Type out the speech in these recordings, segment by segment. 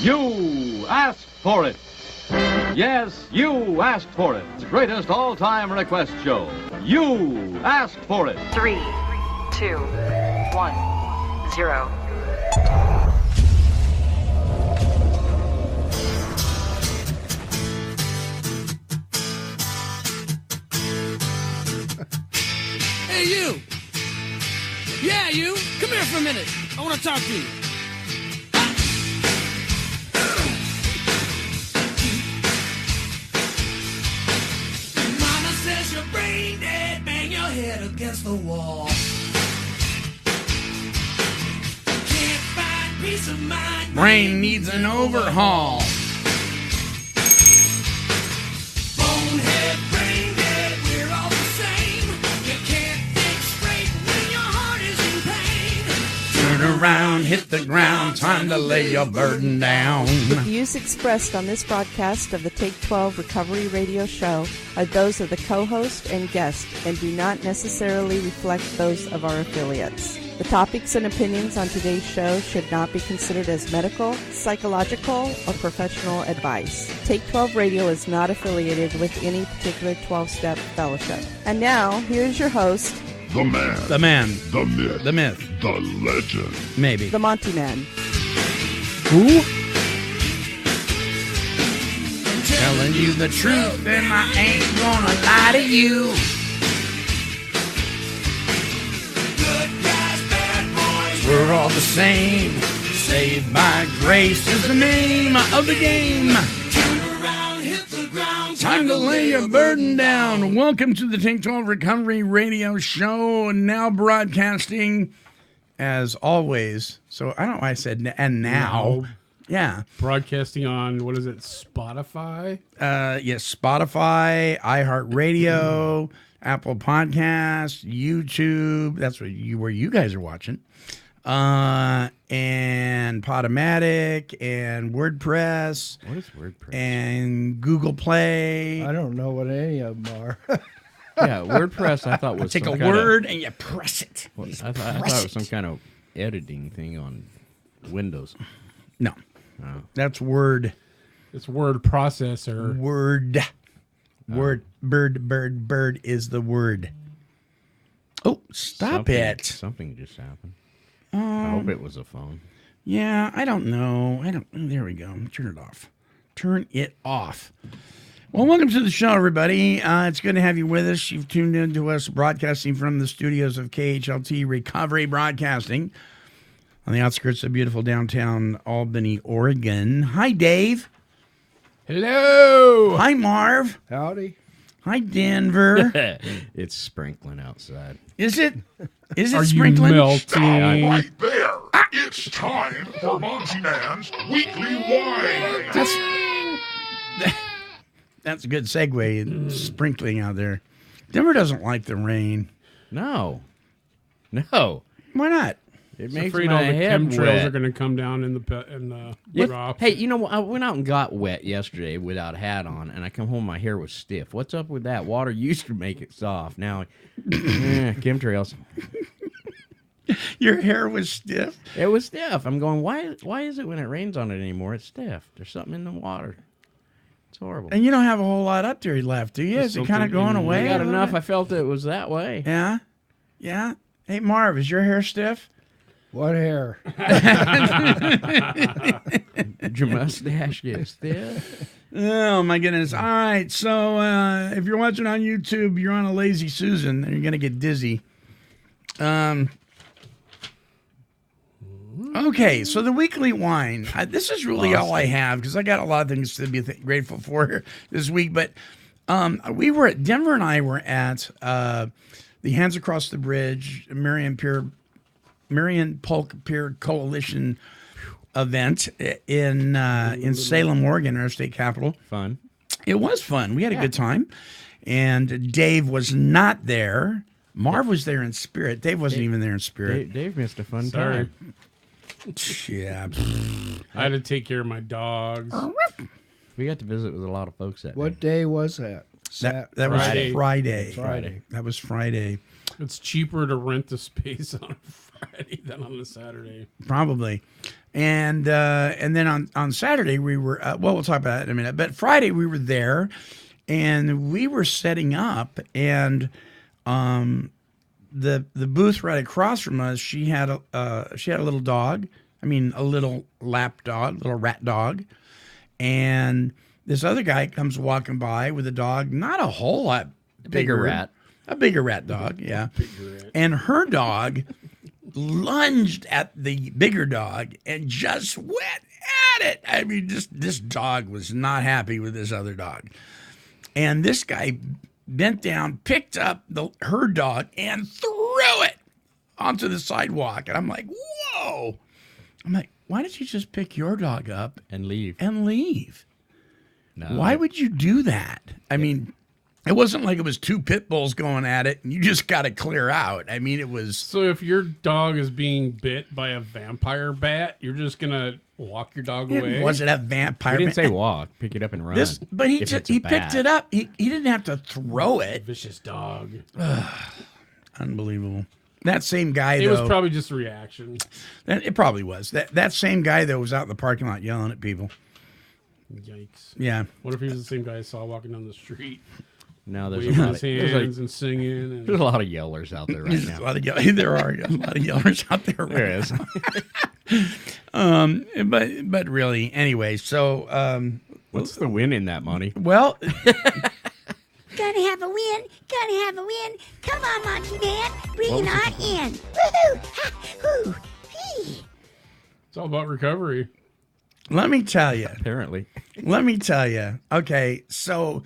You asked for it. Yes, you asked for it. The greatest all-time request show. You asked for it. 3, 2, 1, 0. Hey, you! Yeah, you! Come here for a minute. I want to talk to you. Mama says your brain dead, bang your head against the wall. Can't find peace of mind. Brain needs an overhaul. Bonehead, brain dead, we're all the same. You can't think straight when your heart is in pain. Turn around, hit the ground, time to lay your burden down. The views expressed on this broadcast of the Take 12 Recovery Radio Show are those of the co-host and guest and do not necessarily reflect those of our affiliates. The topics and opinions on today's show should not be considered as medical, psychological, or professional advice. Take 12 Radio is not affiliated with any particular 12-step fellowship. And now, here's your host, The man. The man. The myth. The myth. The legend. Maybe. the Monty Man. Who? Telling you the truth and I ain't gonna lie to you. Good guys, bad boys. We're all the same. Saved by grace is the name of the game. Turn around, hit the ground. Time to lay your burden down. Welcome to the Take 12 Recovery Radio Show, now broadcasting as always. So I don't know why I said and now. Yeah. Broadcasting on, what is it, Spotify? Yes, Spotify, iHeartRadio, Apple Podcasts, YouTube. That's where you guys are watching. And Podomatic and WordPress. What is WordPress? And Google Play. I don't know what any of them are. Yeah, WordPress I thought was Take a some kind word and you press it. Of, I thought it was some kind of editing thing on Windows. No, Oh. that's Word. It's word processor. Word. Word. Bird is the word. Oh, stop it. Something just happened. I hope it was a phone. Yeah, I don't know. There we go. Turn it off. Turn it off. Well, welcome to the show, everybody. It's good to have you with us. You've tuned in to us broadcasting from the studios of KHLT Recovery Broadcasting on the outskirts of beautiful downtown Albany, Oregon. Hi, Dave. Hello! Hi, Marv. Howdy. Hi, Denver. It's sprinkling outside. Is it? Is it Are sprinkling? you melting? Right there. It's time for Monty Man's Weekly Wine. That's a good segue. It's sprinkling out there. Denver doesn't like the rain. No. Why not? It I'm makes afraid all my the head chemtrails wet. are going to come down in the Yeah. drop. Hey, you know what? I went out and got wet yesterday without a hat on, and I come home, my hair was stiff. What's up with that? Water used to make it soft. Now, chemtrails. Your hair was stiff? It was stiff. I'm going, why is it when it rains on it anymore, it's stiff? There's something in the water. It's horrible. And you don't have a whole lot up there left, do you? Is it kind of going away? I got a little enough. bit? I felt it was that way. Yeah? Yeah? Hey, Marv, is your hair stiff? What hair? Did your mustache get stiff? Oh, my goodness. All right. So if you're watching on YouTube, you're on a Lazy Susan, and you're going to get dizzy. Okay, so the weekly wine. This is really all I have because I got a lot of things to be grateful for this week. But we were at Denver, and I were at the Hands Across the Bridge Marion Polk Pier Coalition event in Salem, Oregon, our state capital. Fun. It was fun. We had a good time, and Dave was not there. Marv was there in spirit. Dave wasn't even there in spirit. Dave missed a fun Sorry. time. Yeah. I had to take care of my dogs. We got to visit with a lot of folks that What day. day was that? That was Friday. Friday. Friday. That was Friday. It's cheaper to rent the space on a Friday than on a Saturday. Probably. And then on Saturday we were we'll talk about that in a minute. But Friday we were there, and we were setting up, and the booth right across from us, she had a little dog. I mean, a little lap dog, little rat dog, and this other guy comes walking by with a dog, not a whole lot Bigger rat. a bigger rat dog, yeah, and her dog lunged at the bigger dog and just went at it. I mean, this dog was not happy with this other dog. And this guy bent down, picked up her dog, and threw it onto the sidewalk. And I'm like, whoa. I'm like, why did you just pick your dog up And leave. and leave? No. Why would you do that? I mean, it wasn't like it was two pit bulls going at it and you just got to clear out. I mean, it was... So if your dog is being bit by a vampire bat, you're just gonna walk your dog away? Was it a vampire? He didn't say walk. Pick it up and run. But he If just it's a he picked bat. it up. He didn't have to throw it. Vicious dog. Unbelievable. That same guy, It though. was probably just a reaction. It probably was. That same guy, though, was out in the parking lot yelling at people. Yikes. Yeah. What if he was the same guy I saw walking down the street, No, there's a waving lot his of hands and singing? there's And a lot of yellers out there right There's a now. lot of there are a lot of yellers out there. Right There is. But really, anyway, so What's the win in that money? well, Gonna have a win. Gonna have a win. Come on, Monty Man. Bring it on in. Woohoo! Ha! Hoo! Hee! it's all about recovery. let me tell you. Apparently. Let me tell you. Okay, so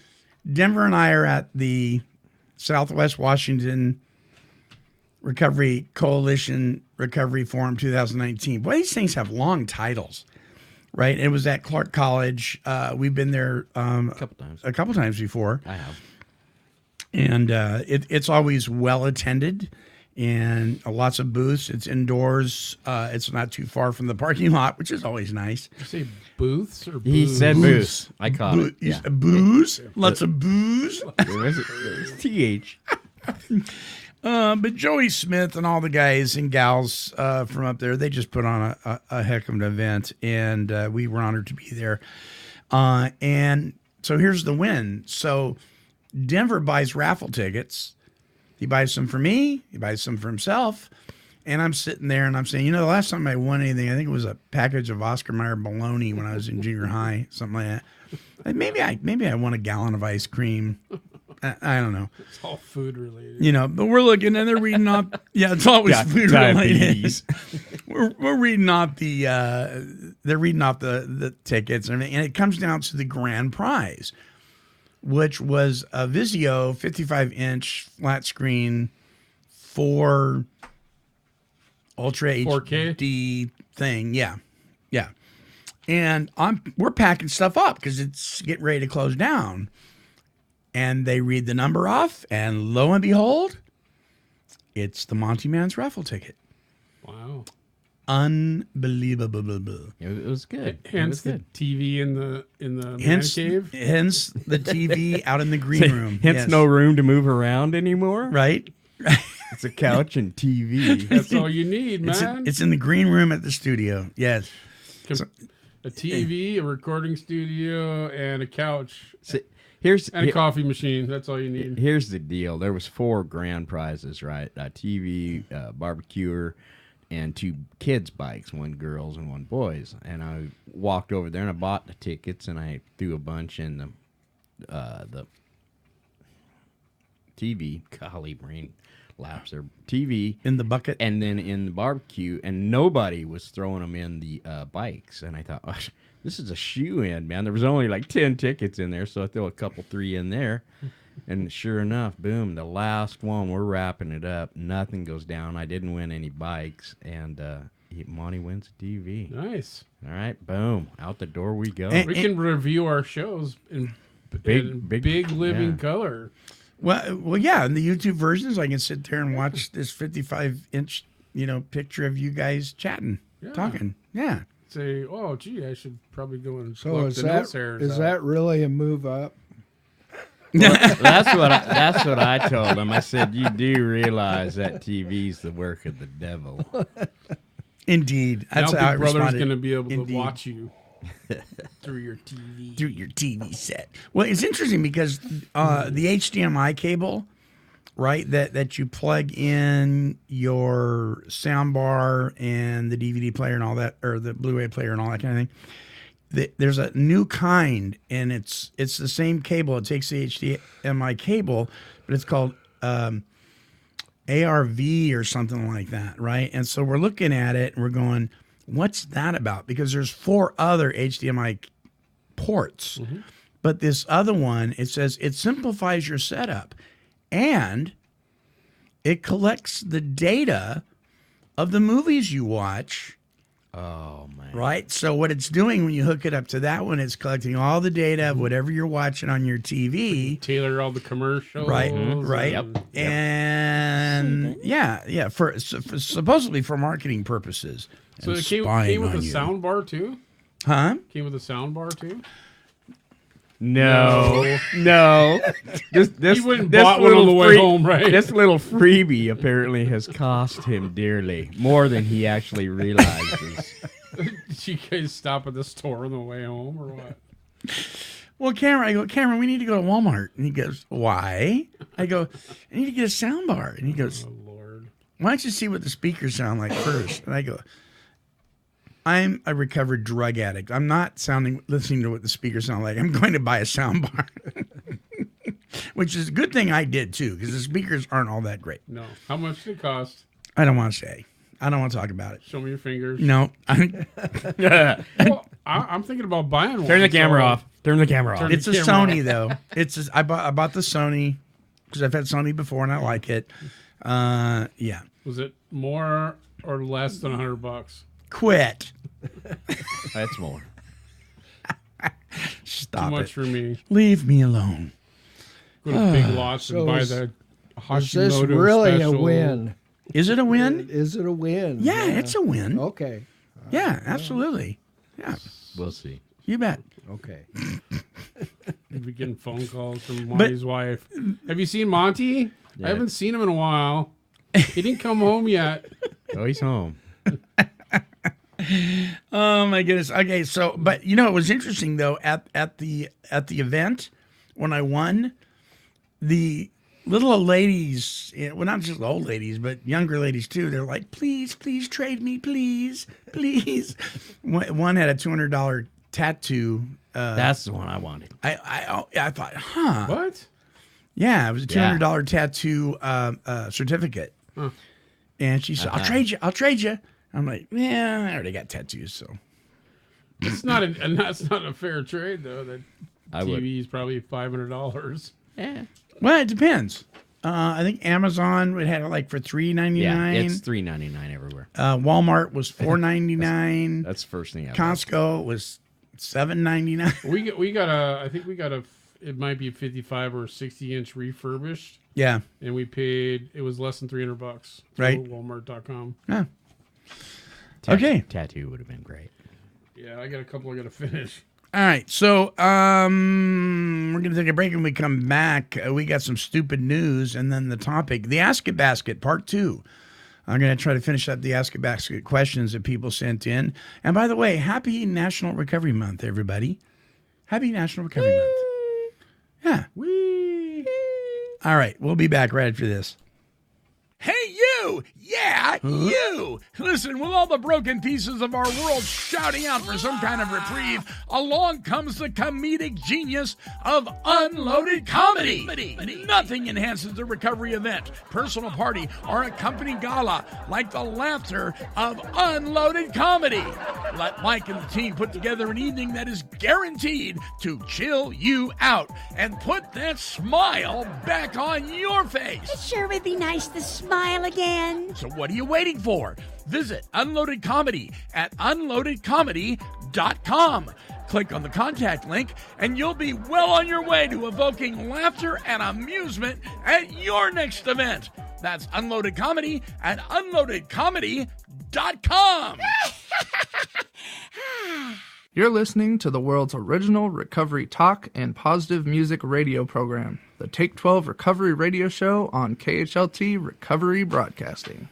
Denver and I are at the Southwest Washington Recovery Coalition Recovery Forum 2019. Boy, these things have long titles, right? It was at Clark College. We've been there A couple times. Before, I have. and it's always well attended. And lots of booths. It's indoors. It's not too far from the parking lot, which is always nice. Did you say booths or He booths? said booze. I caught it. You Yeah. said Booze, lots of booze. It's TH. But Joey Smith and all the guys and gals from up there, they just put on a heck of an event, and we were honored to be there. And so here's the win. So Denver buys raffle tickets. He buys some for me. He buys some for himself. And I'm sitting there and I'm saying, the last time I won anything, I think it was a package of Oscar Mayer bologna when I was in junior high, something like that. Like maybe I won a gallon of ice cream. I don't know. It's all food related. But we're looking and they're reading off. Yeah, it's always food Diabetes. related. We're reading off they're reading off the tickets and everything. And it comes down to the grand prize, which was a Vizio 55-inch flat screen 4 Ultra 4K? HD thing. Yeah. And we're packing stuff up because it's getting ready to close down. And they read the number off, and lo and behold, it's the Monty Man's raffle ticket. Wow. Unbelievable. It was good. It Hence was the good. TV in the man Hence cave. the TV out in the green room. Hence Yes. no room to move around anymore. Right? It's a couch and TV. That's all you need, man. It's in the green room at the studio. Yes. A TV, a recording studio, and a couch, and a coffee machine. That's all you need. Here's the deal. There was 4 grand prizes, right? A TV, barbecuer, and 2 kids' bikes, 1 girls and 1 boys. And I walked over there and I bought the tickets and I threw a bunch in the TV. Golly, brain lapse there. TV In the bucket. and then in the barbecue, and nobody was throwing them in the bikes. And I thought, oh, this is a shoe-in, man. There was only like 10 tickets in there, so I threw a couple, 3 in there. And sure enough, boom, the last one, we're wrapping it up. Nothing goes down. I didn't win any bikes, and Monty wins a TV. Nice. All right, boom, out the door we go. And- We can review our shows in big living yeah. color. Well, yeah. In the YouTube versions, I can sit there and watch this 55-inch, picture of you guys chatting, talking. Yeah. Say, oh, gee, I should probably go and So pluck is the nose hairs out. that really a move up? That's what I told him. I said, you do realize that TV's the work of the devil. Indeed. That's now how I Big Brother's responded. going to be able Indeed. to watch you through your TV. Through your TV set. Well, it's interesting because the HDMI cable, right, that you plug in your sound bar and the DVD player and all that, or the Blu-ray player and all that kind of thing. There's a new kind, and it's the same cable. It takes the HDMI cable, but it's called ARV or something like that, right? And so we're looking at it and we're going, what's that about? Because there's 4 other HDMI ports. Mm-hmm. But this other one, it says it simplifies your setup and it collects the data of the movies you watch. Oh, man. Right? So what it's doing when you hook it up to that one, it's collecting all the data of whatever you're watching on your TV. Tailor all the commercials. Right, right. Yep. And yeah, for supposedly for marketing purposes. So and it came spying with on a you. sound bar too? Huh? Came with a sound bar too? No. This He went and bought one on the way home, right? This little freebie apparently has cost him dearly, more than he actually realizes. Did you guys stop at the store on the way home or what? Well, I go, Cameron, we need to go to Walmart. And he goes, why? I go, I need to get a sound bar. And he goes, Oh, Lord. why don't you see what the speakers sound like first? And I go, I'm a recovered drug addict. I'm not listening to what the speakers sound like. I'm going to buy a sound bar. Which is a good thing I did, too, because the speakers aren't all that great. No. How much did it cost? I don't want to say. I don't want to talk about it. Show me your fingers. No. Well, I'm thinking about buying one. Turn the camera so- off. Turn the camera off. It's a camera Sony, though. I bought the Sony because I've had Sony before and I like it. Yeah. Was it more or less than $100? Quit. That's more. Stop Too much it. for me. Leave me alone. Go to Big Lots and So buy is- the Is this Hashimoto really special. a win? Is it a win? Is it a win? Yeah, it's a win. Okay. Yeah, absolutely. Yeah, We'll see. you bet. Okay. You'll be getting phone calls from Monty's wife. Have you seen Monty? Yeah. I haven't seen him in a while. He didn't come home yet. Oh, he's home. Oh my goodness. Okay, so but you know it was interesting though at the event when I won, the little old ladies, well not just old ladies but younger ladies too. They're like, please trade me, please. One had a $200 tattoo. That's the one I wanted. I thought, huh? What? Yeah, it was a $200 tattoo certificate. Huh. And she said, I'll trade you. I'm like, yeah, I already got tattoos, so. It's not that's not a fair trade though. That I would. TV is probably $500. Yeah. Well, it depends. I think Amazon would have it like for $3.99. Yeah, it's $3.99 everywhere. Walmart was $4.99. That's the first thing I bought. Costco was $7.99. We got a. I think we got a. It might be a 55 or 60-inch refurbished, Yeah. and we paid. It was less than $300. Right. Walmart.com. Yeah. Okay. Tattoo would have been great. Yeah, I got a couple I got to finish. All right. So we're going to take a break. When we come back, we got some stupid news and then the topic, the Ask It Basket, part 2. I'm going to try to finish up the Ask It Basket questions that people sent in. And by the way, happy National Recovery Month, everybody. Happy National Recovery Month. Yeah. Whee! All right. We'll be back right after this. Hey, you! Yeah, you! Listen, with all the broken pieces of our world shouting out for some kind of reprieve, along comes the comedic genius of unloaded comedy. Nothing enhances a recovery event, personal party, or a company gala like the laughter of unloaded comedy. Let Mike and the team put together an evening that is guaranteed to chill you out and put that smile back on your face. It sure would be nice to smile again. So what are you waiting for? Visit Unloaded Comedy at unloadedcomedy.com. Click on the contact link and you'll be well on your way to evoking laughter and amusement at your next event. That's Unloaded Comedy at unloadedcomedy.com. You're listening to the world's original recovery talk and positive music radio program, the Take 12 Recovery Radio Show on KHLT Recovery Broadcasting.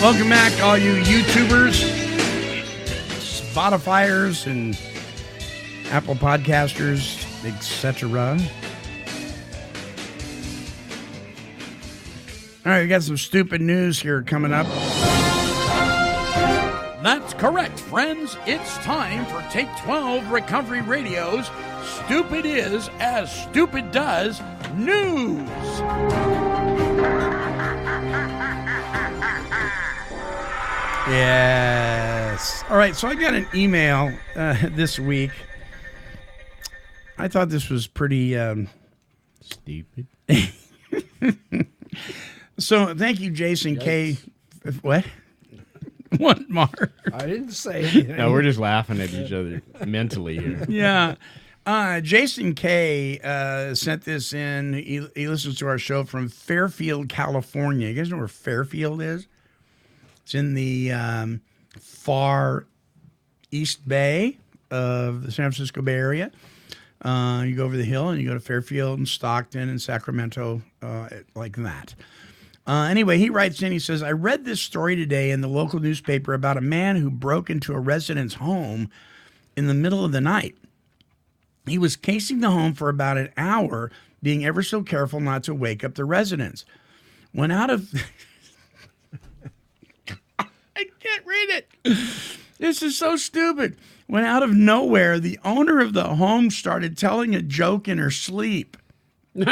Welcome back, all you YouTubers, Spotifyers, and Apple Podcasters, etc. All right, we got some stupid news here coming up. That's correct, friends. It's time for Take 12 Recovery Radio's Stupid Is as Stupid Does News. Yes. All right, so I got an email this week. I thought this was pretty stupid. So thank you, Jason K. What? What, Mark? I didn't say anything. No, we're just laughing at each other mentally here. Yeah. Jason K. Sent this in. He listens to our show from Fairfield, California. You guys know where Fairfield is? It's in the far East Bay of the San Francisco Bay Area. You go over the hill and you go to Fairfield and Stockton and Sacramento, like that. Anyway, he writes in, he says, I read this story today in the local newspaper about a man who broke into a resident's home in the middle of the night. He was casing the home for about an hour, being ever so careful not to wake up the residents. When out of... I can't read it. This is so stupid. When out of nowhere, the owner of the home started telling a joke in her sleep. The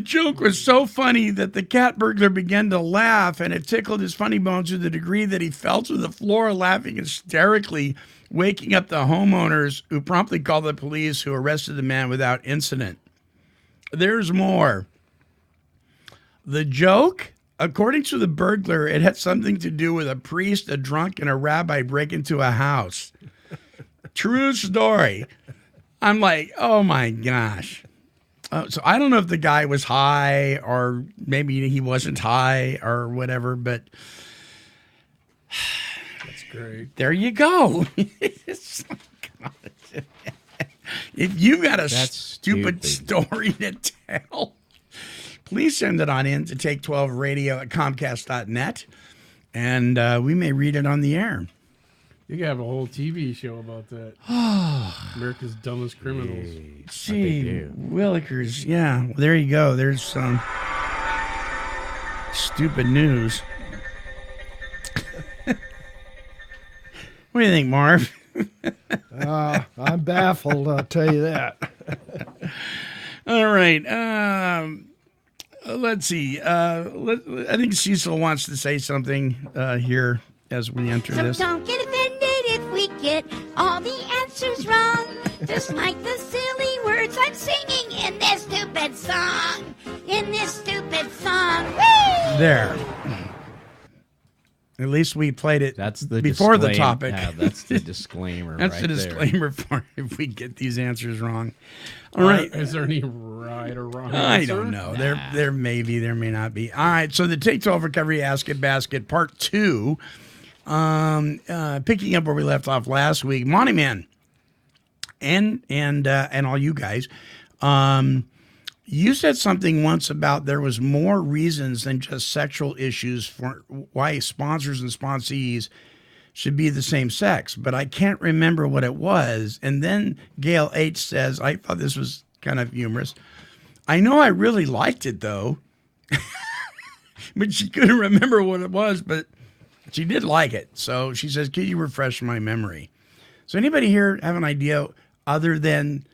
joke was so funny that the cat burglar began to laugh, and it tickled his funny bones to the degree that he fell to the floor laughing hysterically, waking up the homeowners, who promptly called the police, who arrested the man without incident. There's more. The joke, according to the burglar, it had something to do with a priest, a drunk, and a rabbi break into a house. True story. I'm like, oh my gosh. So I don't know if the guy was high or maybe he wasn't high or whatever, but That's great. there you go. If you got a That's stupid story to tell, please send it on in to take12radio@comcast.net, and we may read it on the air. You could have a whole TV show about that. America's Dumbest Criminals. Gee, Willikers. Yeah, well, there you go. There's some stupid news. What do you think, Marv? I'm baffled, I'll tell you that. All right. Let's see. I think Cecil wants to say something here as we enter So this. don't get offended if we get all the answers wrong. Just like the silly words I'm singing in this stupid song. In this stupid song. Whee! There. At least we played it That's the before the disclaimer. topic. Yeah, that's the disclaimer. That's right the disclaimer for if we get these answers wrong. All right. Is there any right or wrong I answer? don't know. There may be, there may not be. All right. So the Take 12 Recovery Ask It Basket Part 2. Picking up where we left off last week, Monty Man, and all you guys, you said something once about there was more reasons than just sexual issues for why sponsors and sponsees should be the same sex, but I can't remember what it was. And then Gail H says, I thought this was kind of humorous. I know I really liked it though, but she couldn't remember what it was, but she did like it. So she says, can you refresh my memory? So anybody here have an idea other than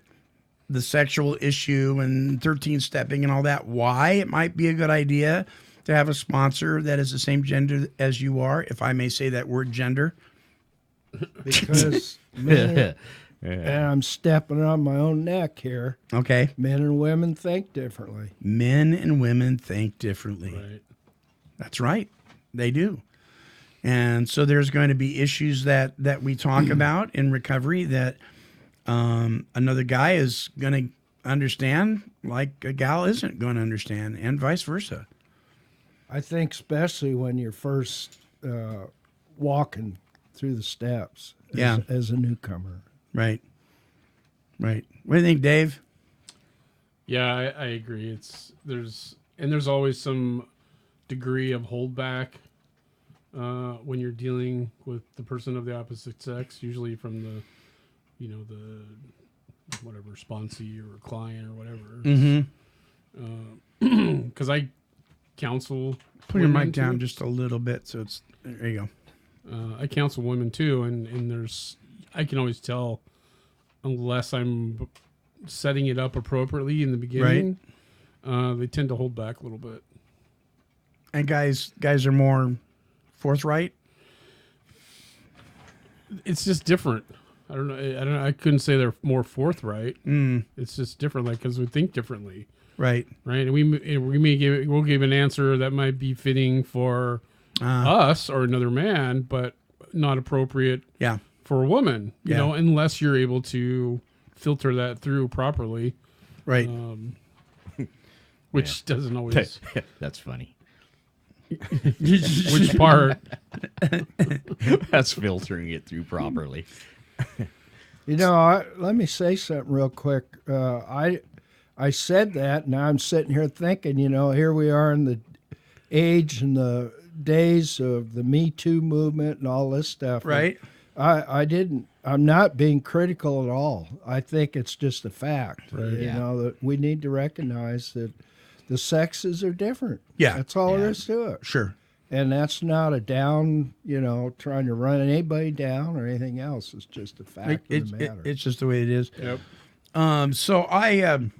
the sexual issue and 13 stepping and all that, why it might be a good idea to have a sponsor that is the same gender as you are, if I may say that word gender? Because men, and I'm stepping on my own neck here. Okay. Men and women think differently. Men and women think differently. Right. That's right. They do. And so there's going to be issues that we talk about in recovery that another guy is going to understand like a gal isn't going to understand, and vice versa. I think especially when you're first walking through the steps as a newcomer. Right. Right. What do you think, Dave? Yeah, I agree. There's And there's always some degree of holdback when you're dealing with the person of the opposite sex, usually from the, the whatever sponsee or client or whatever. Because I counsel. Put your mic down just a little bit, so it's there. You go. I counsel women too, and I can always tell unless I'm setting it up appropriately in the beginning. Right. They tend to hold back a little bit. And guys are more forthright. It's just different. I don't know. I couldn't say they're more forthright. It's just different, because we think differently. Right. And we'll give an answer that might be fitting for us or another man, but not appropriate. For a woman. You know, unless you're able to filter that through properly. Right. Which doesn't always. That's funny. Which part? That's filtering it through properly. Let me say something real quick. I said that, and I'm sitting here thinking, here we are in the age and the days of the Me Too movement and all this stuff. Right. I'm not being critical at all. I think it's just a fact. Right. That we need to recognize that the sexes are different. Yeah. That's all there is to it. Sure. And that's not a down, trying to run anybody down or anything else. It's just a fact of the matter. It's just the way it is. Yep. So I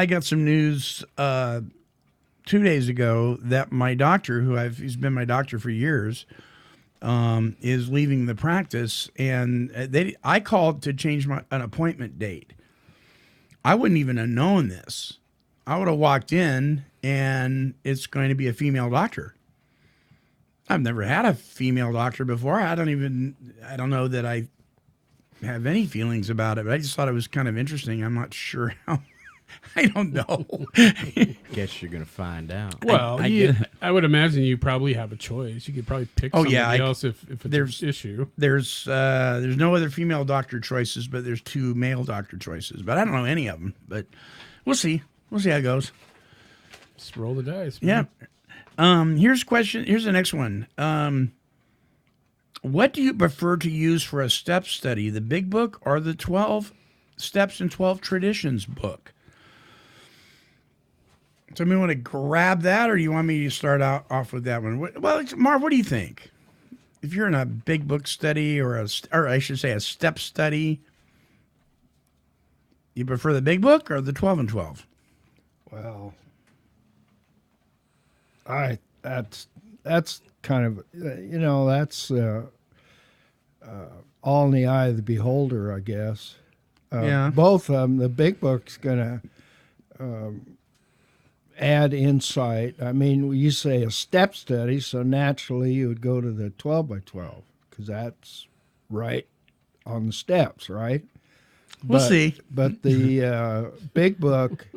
got some news 2 days ago that my doctor, he's been my doctor for years, is leaving the practice, and I called to change an appointment date. I wouldn't even have known this. I would have walked in, and it's going to be a female doctor. I've never had a female doctor before. I don't know that I have any feelings about it, but I just thought it was kind of interesting. I'm not sure how. I don't know. Guess you're going to find out. Well, I would imagine you probably have a choice. You could probably pick somebody else if it's an issue. There's no other female doctor choices, but there's 2 male doctor choices. But I don't know any of them. But we'll see. We'll see how it goes. Just roll the dice. Man. Yeah. Here's the next one. What do you prefer to use for a step study, the Big Book or the 12 Steps and 12 Traditions book? Somebody want to grab that, or do you want me to start off with that one? Well, Marv, what do you think? If you're in a Big Book study or I should say a step study, you prefer the Big Book or the 12 and 12? Well, that's kind of that's all in the eye of the beholder, I guess. Both of them. The Big Book's gonna add insight. I mean, you say a step study, so naturally you would go to the 12 by 12 because that's right on the steps, right? We'll see. But the Big Book,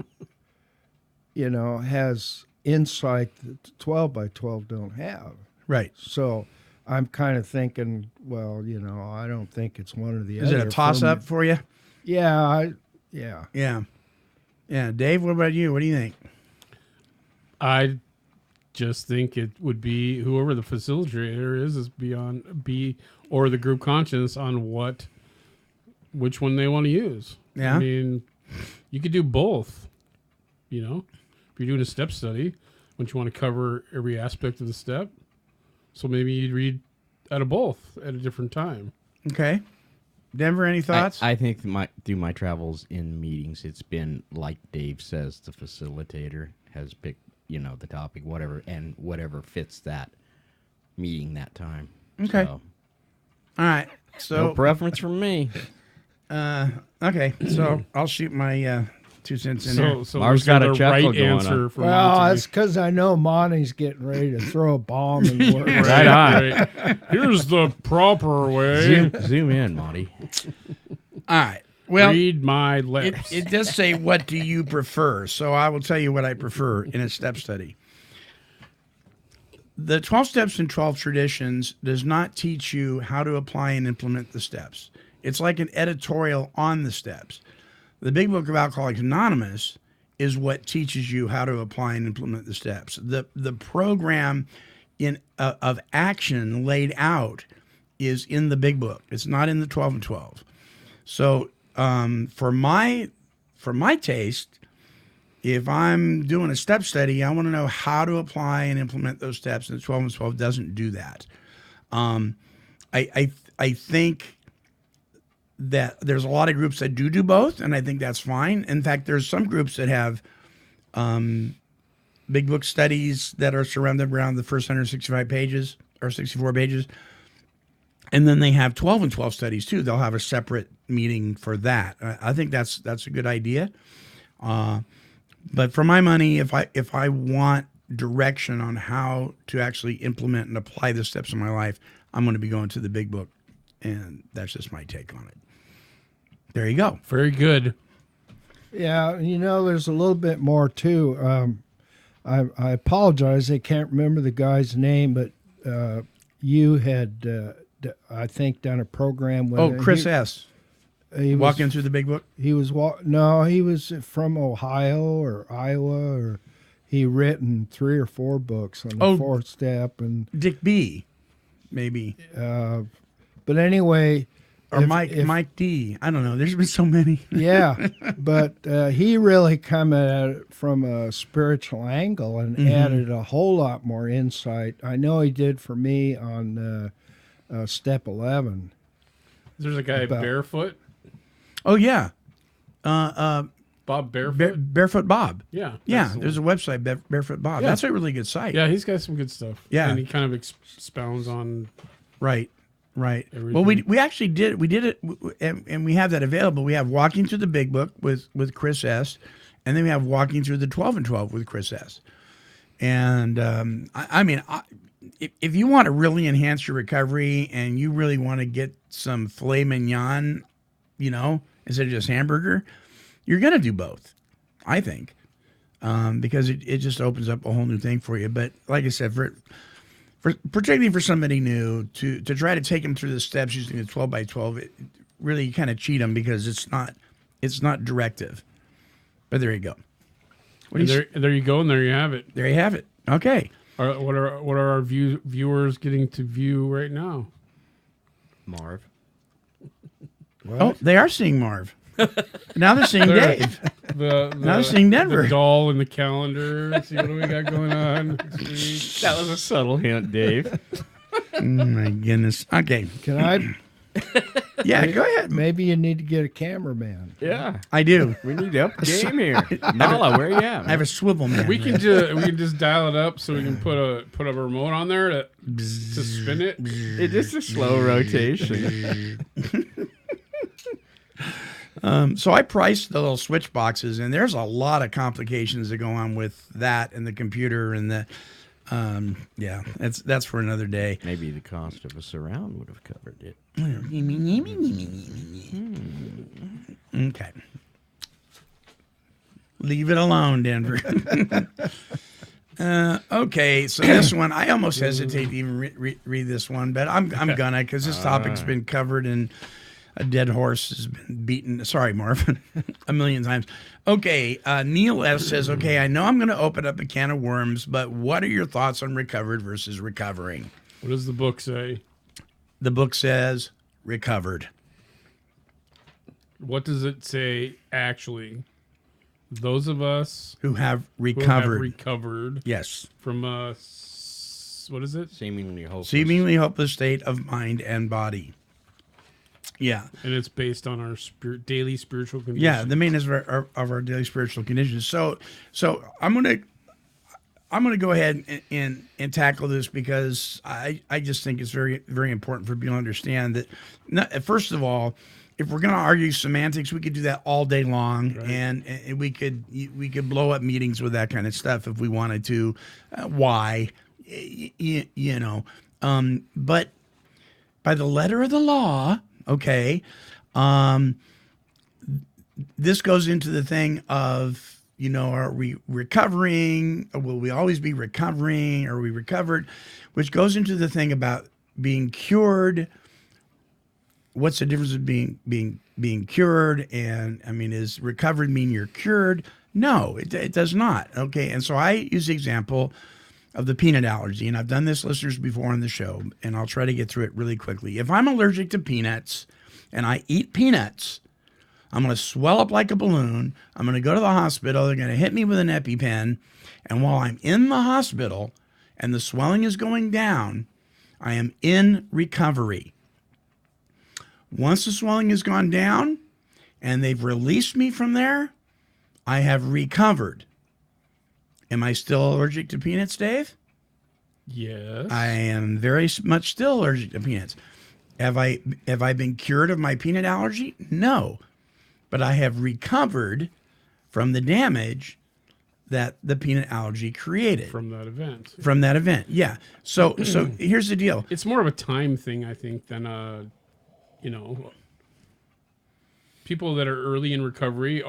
has insight that 12 by 12 don't have. Right. So I'm kind of thinking, well, I don't think it's one or the other. Is it a toss-up for you? Yeah. Yeah. Dave, what about you? What do you think? I just think it would be whoever the facilitator is or the group conscience on which one they want to use. Yeah. I mean, you could do both. If you're doing a step study, wouldn't you want to cover every aspect of the step? So maybe you'd read out of both at a different time. Okay. Denver, any thoughts? I think through my travels in meetings, it's been like Dave says, the facilitator has picked, the topic, whatever fits that meeting that time. Okay. So, all right. So no preference from me. Okay. So I'll shoot my 2 cents in there. So Marv's got a chuckle going on. Well, that's because I know Monty's getting ready to throw a bomb in the work. Right on. Here's the proper way. Zoom in, Monty. All right. Well, read my lips. It does say, what do you prefer? So I will tell you what I prefer in a step study. The 12 Steps and 12 Traditions does not teach you how to apply and implement the steps. It's like an editorial on the steps. The Big Book of Alcoholics Anonymous is what teaches you how to apply and implement the steps. The program of action laid out is in the big book. It's not in the 12 and 12. So for my taste, if I'm doing a step study, I want to know how to apply and implement those steps, and the 12 and 12 doesn't do that. I think that there's a lot of groups that do both, and I think that's fine. In fact, there's some groups that have big book studies that are surrounded around the first 165 pages or 64 pages. And then they have 12 and 12 studies too. They'll have a separate meeting for that. I think that's a good idea. But for my money, if I want direction on how to actually implement and apply the steps in my life, I'm going to be going to the big book. And that's just my take on it. There you go. Very good. Yeah, there's a little bit more too. I apologize. I can't remember the guy's name, but you had, I think, done a program with. Chris S. He walking through the big book. He was No, he was from Ohio or Iowa, or he written 3 or 4 books on the 4th step and Dick B. Maybe. But anyway. Or Mike D. I don't know. There's been so many. Yeah, but he really come at it from a spiritual angle and added a whole lot more insight. I know he did for me on step 11. There's a guy barefoot. Oh yeah, Bob Barefoot. Barefoot Bob. Yeah, yeah. There's a website, Barefoot Bob. Yeah. That's a really good site. Yeah, he's got some good stuff. Yeah, and he kind of expounds on. Right. Everything. Well, we actually did it, and we have that available. We have Walking Through the Big Book with Chris S., and then we have Walking Through the 12 and 12 with Chris S. And if you want to really enhance your recovery and you really want to get some filet mignon, instead of just hamburger, you're going to do both, I think, because it just opens up a whole new thing for you. But like I said, particularly for somebody new, to try to take them through the steps using the 12 by 12, it really kind of cheat them because it's not directive. But there you go. There you go, and there you have it. There you have it. Okay. What are our viewers getting to view right now? Marv. What? Oh, they are seeing Marv. Now they're seeing Dave. Now they're seeing Denver. The doll in the calendar. See what we got going on. That was a subtle hint, Dave. Oh my goodness. Okay. Can I? Yeah, go ahead. Maybe you need to get a cameraman. Yeah, I do. We need to up the game here. Nala, where you at? I have a swivel man. We can just dial it up so we can put a remote on there to spin it. It's just a slow rotation. So I priced the little switch boxes, and there's a lot of complications that go on with that and the computer and the that's for another day. Maybe the cost of a surround would have covered it. Okay. Leave it alone, Denver. Okay, so this one, I almost hesitate to even read this one, but I'm gonna, because this topic's been covered and a dead horse has been beaten. Sorry, Marvin, a million times. Okay, Neil S. says, okay, I know I'm going to open up a can of worms, but what are your thoughts on recovered versus recovering? What does the book say? The book says recovered. What does it say actually? Those of us who have recovered. Yes. From what is it? Seemingly hopeless state of mind and body. Yeah. And it's based on our daily spiritual conditions. Yeah, the maintenance of our daily spiritual conditions. So I'm gonna go ahead and tackle this because I just think it's very, very important for people to understand that. First of all, if we're gonna argue semantics, we could do that all day long, right. and we could blow up meetings with that kind of stuff if we wanted to. Why, but by the letter of the law. Okay, this goes into the thing of, are we recovering? Will we always be recovering? Are we recovered? Which goes into the thing about being cured. What's the difference of being cured? And I mean, is recovered mean you're cured? No, it does not. Okay, and so I use the example of the peanut allergy, and I've done this, listeners, before on the show, and I'll try to get through it really quickly. If I'm allergic to peanuts and I eat peanuts, I'm going to swell up like a balloon. I'm going to go to the hospital. They're going to hit me with an EpiPen, and while I'm in the hospital and the swelling is going down, I am in recovery. Once the swelling has gone down and they've released me from there, I have recovered. Am I still allergic to peanuts, Dave? Yes. I am very much still allergic to peanuts. Have I been cured of my peanut allergy? No. But I have recovered from the damage that the peanut allergy created. From that event. From that event, yeah. So here's the deal. It's more of a time thing, I think, than people that are early in recovery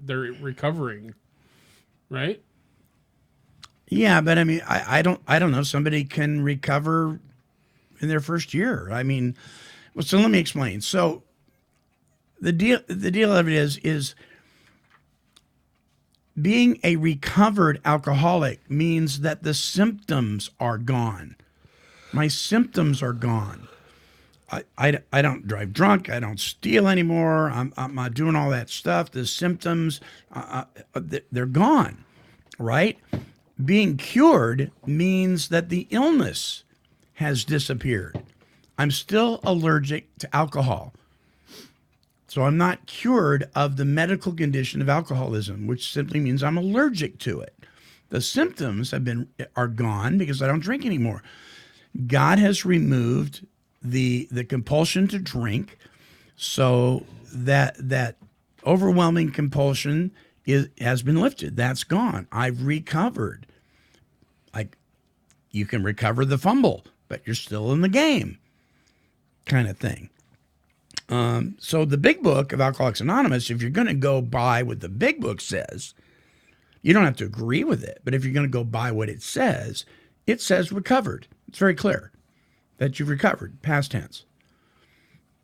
they're recovering, right? Yeah, but I mean, I don't know. Somebody can recover in their first year. I mean, well, so let me explain. So the deal of it is being a recovered alcoholic means that the symptoms are gone. My symptoms are gone. I don't drive drunk. I don't steal anymore. I'm not doing all that stuff. The symptoms, they're gone, right? Being cured means that the illness has disappeared. I'm still allergic to alcohol. So I'm not cured of the medical condition of alcoholism, which simply means I'm allergic to it. The symptoms are gone because I don't drink anymore. God has removed the compulsion to drink, so that overwhelming compulsion has been lifted. That's gone. I've recovered. You can recover the fumble, but you're still in the game, kind of thing. So the big book of Alcoholics Anonymous, if you're going to go by what the big book says, you don't have to agree with it. But if you're going to go by what it says recovered. It's very clear that you've recovered, past tense.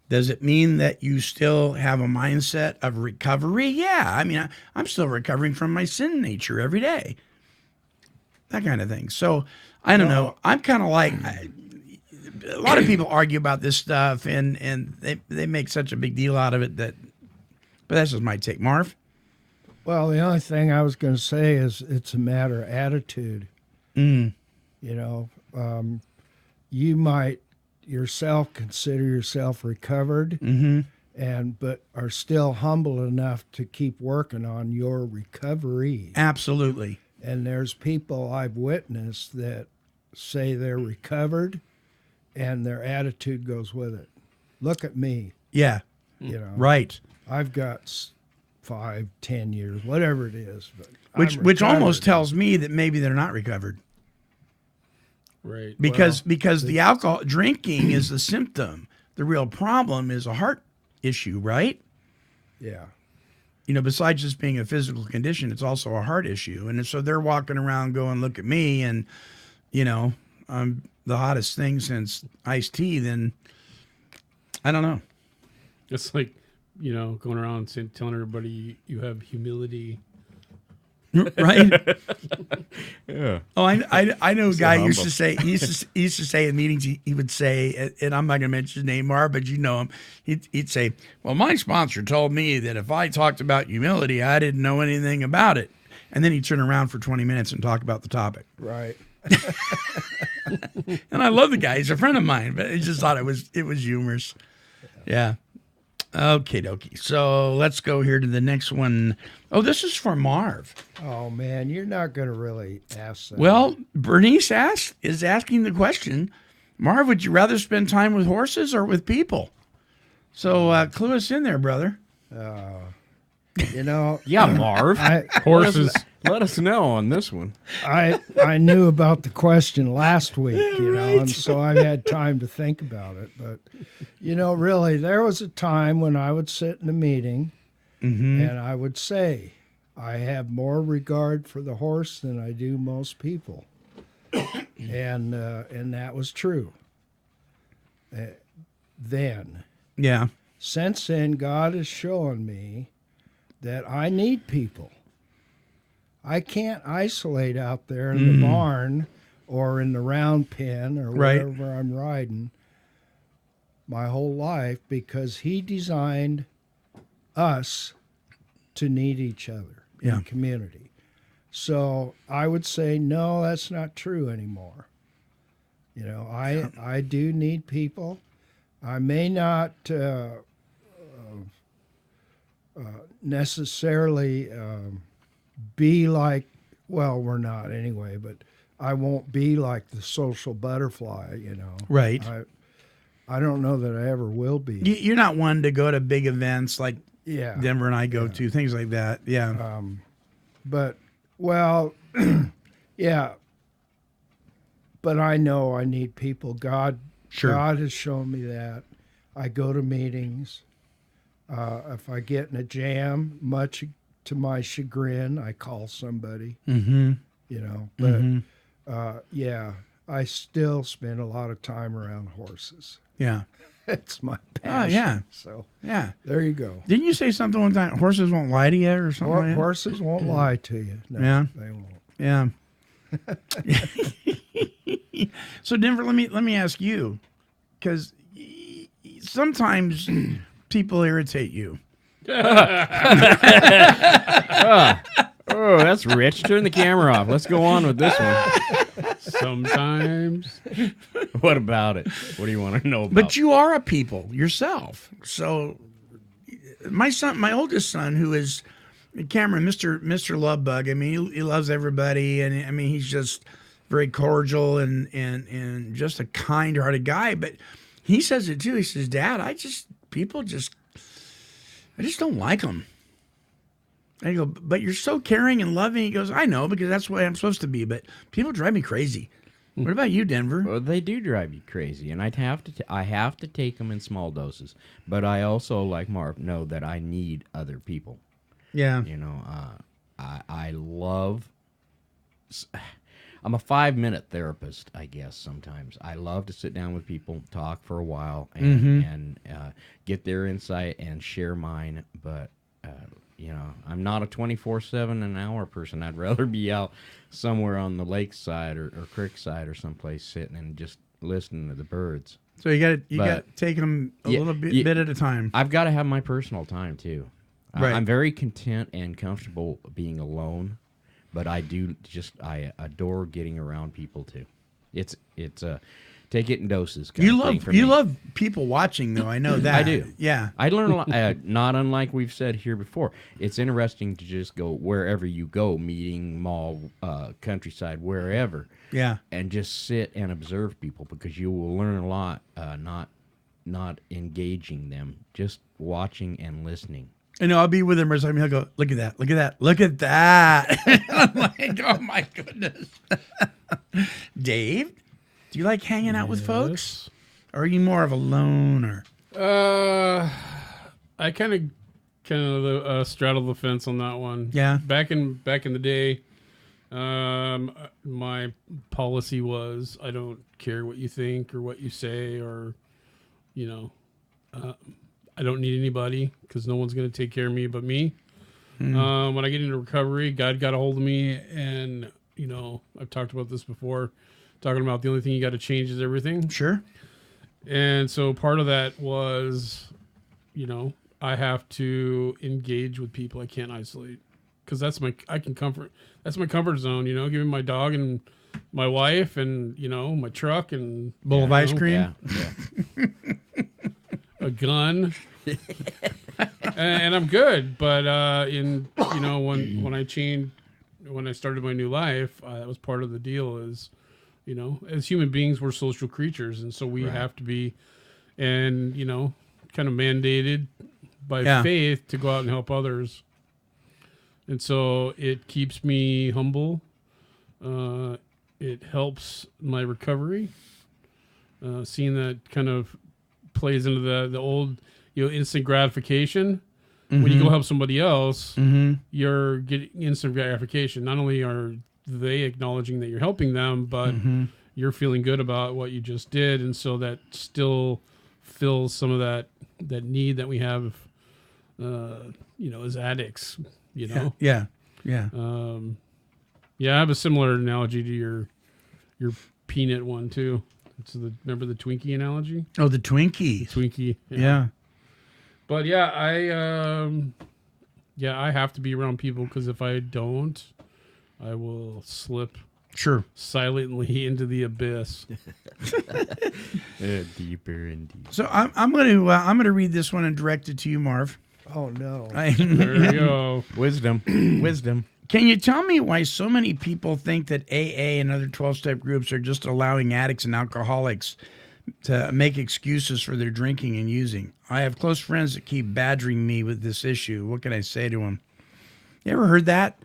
Does it mean that you still have a mindset of recovery? Yeah. I mean, I'm still recovering from my sin nature every day. That kind of thing. So I don't know. I'm kind of like, a lot of people argue about this stuff and they make such a big deal out of it but that's just my take. Marv? Well, the only thing I was going to say is it's a matter of attitude. You know, you might yourself consider yourself recovered, but are still humble enough to keep working on your recovery. Absolutely. And there's people I've witnessed that say they're recovered and their attitude goes with it. Look at me. Yeah. You know. Right. I've got 5, 10 years, whatever it is. But which almost tells me that maybe they're not recovered. Right. Because the alcohol drinking is the symptom. The real problem is a heart issue, right? Yeah. You know, besides just being a physical condition, it's also a heart issue. And so they're walking around going, look at me, and, you know, I'm the hottest thing since iced tea, then I don't know. It's like, you know, going around telling everybody you have humility. Right? Yeah. Oh, I know a guy humble. used to say, he used to say in meetings, he would say, and I'm not going to mention his name, Marv, but you know him. He'd say, well, my sponsor told me that if I talked about humility, I didn't know anything about it. And then he'd turn around for 20 minutes and talk about the topic. Right. And I love the guy. He's a friend of mine, but I just thought it was humorous. Yeah. Okay, dokie. So let's go here to the next one. Oh, this is for Marv. Oh, man, you're not going to really ask that. Well, Bernice is asking the question, Marv, would you rather spend time with horses or with people? So clue us in there, brother. You know. Yeah, Marv. Horses. Let us know on this one. I knew about the question last week, you know, and so I had time to think about it. But, you know, really, there was a time when I would sit in a meeting and I would say, I have more regard for the horse than I do most people. And that was true. Then. Yeah. Since then, God has shown me that I need people. I can't isolate out there in the barn or in the round pen or Right. wherever I'm riding my whole life, because he designed us to need each other in community. So I would say, no, that's not true anymore. You know, I do need people. I may not necessarily be like, well, we're not anyway, but I won't be like the social butterfly, you know. Right. I don't know that I ever will be. You're not one to go to big events like Yeah. Denver and I go to, things like that. Yeah. But, well, yeah. But I know I need people. God has shown me that. I go to meetings. If I get in a jam, much to my chagrin, I call somebody. Mm-hmm. You know, but yeah, I still spend a lot of time around horses. Yeah. It's my Oh, passion. yeah. So Yeah. there you go. Didn't you say something one time? Horses won't lie to you or something like that? Horses won't lie to you. No, Yeah. they won't. Yeah. So Denver, let me ask you, because sometimes people irritate you. Oh, that's rich. Turn the camera off. Let's go on with this one. Sometimes. What about it? What do you want to know about? But you are a people yourself. So my oldest son, who is Cameron, Mr. Lovebug, I mean, he loves everybody, and I mean, he's just very cordial and just a kind-hearted guy. But he says it too. He says, "Dad, I just don't like them." And I go, "But you're so caring and loving." He goes, "I know, because that's the way I'm supposed to be. But people drive me crazy." What about you, Denver? Well, they do drive you crazy, and I have to take them in small doses. But I also, like Marv, know that I need other people. Yeah. You know, I love. I'm a 5-minute therapist, I guess. Sometimes I love to sit down with people, talk for a while, and get their insight and share mine. But you know, I'm not a 24/7 an hour person. I'd rather be out somewhere on the lakeside or creek side or someplace sitting and just listening to the birds. So you got to take them a little bit at a time. I've got to have my personal time too. Right. I'm very content and comfortable being alone, but I adore getting around people too. It's take it in doses. You love people watching, though. I know that. I do. Yeah. I learn a lot. Not unlike we've said here before. It's interesting to just go wherever you go, meeting, mall, countryside, wherever. Yeah. And just sit and observe people, because you will learn a lot. Not engaging them, just watching and listening. And I'll be with him or something. He'll go, "Look at that! Look at that! Look at that!" I'm like, "Oh my goodness!" Dave, do you like hanging out with folks, or are you more of a loner? I kind of straddle the fence on that one. Yeah. Back in the day, my policy was I don't care what you think or what you say, or you know, I don't need anybody, because no one's going to take care of me but me. When I get into recovery, God got a hold of me, and you know, I've talked about this before, talking about the only thing you got to change is everything. Sure. And so part of that was, you know, I have to engage with people. I can't isolate, because that's my comfort zone. You know, give me my dog and my wife and, you know, my truck and bowl of ice cream. Yeah. A gun, and I'm good. But when I started my new life, that was part of the deal. Is, you know, as human beings, we're social creatures, and so we have to be, and you know, kind of mandated by faith to go out and help others. And so it keeps me humble. It helps my recovery. Seeing that kind of plays into the old, you know, instant gratification. When you go help somebody else, you're getting instant gratification. Not only are they acknowledging that you're helping them, but you're feeling good about what you just did, and so that still fills some of that need that we have, you know, as addicts. You know, yeah. Yeah, I have a similar analogy to your peanut one too. Remember the Twinkie analogy? Oh, the Twinkie. Twinkie. Yeah. But yeah, I have to be around people because if I don't, I will slip silently into the abyss. Deeper and deeper. So I'm going to read this one and direct it to you, Marv. Oh no! There you go. Wisdom. Can you tell me why so many people think that AA and other 12-step groups are just allowing addicts and alcoholics to make excuses for their drinking and using? I have close friends that keep badgering me with this issue. What can I say to them? You ever heard that?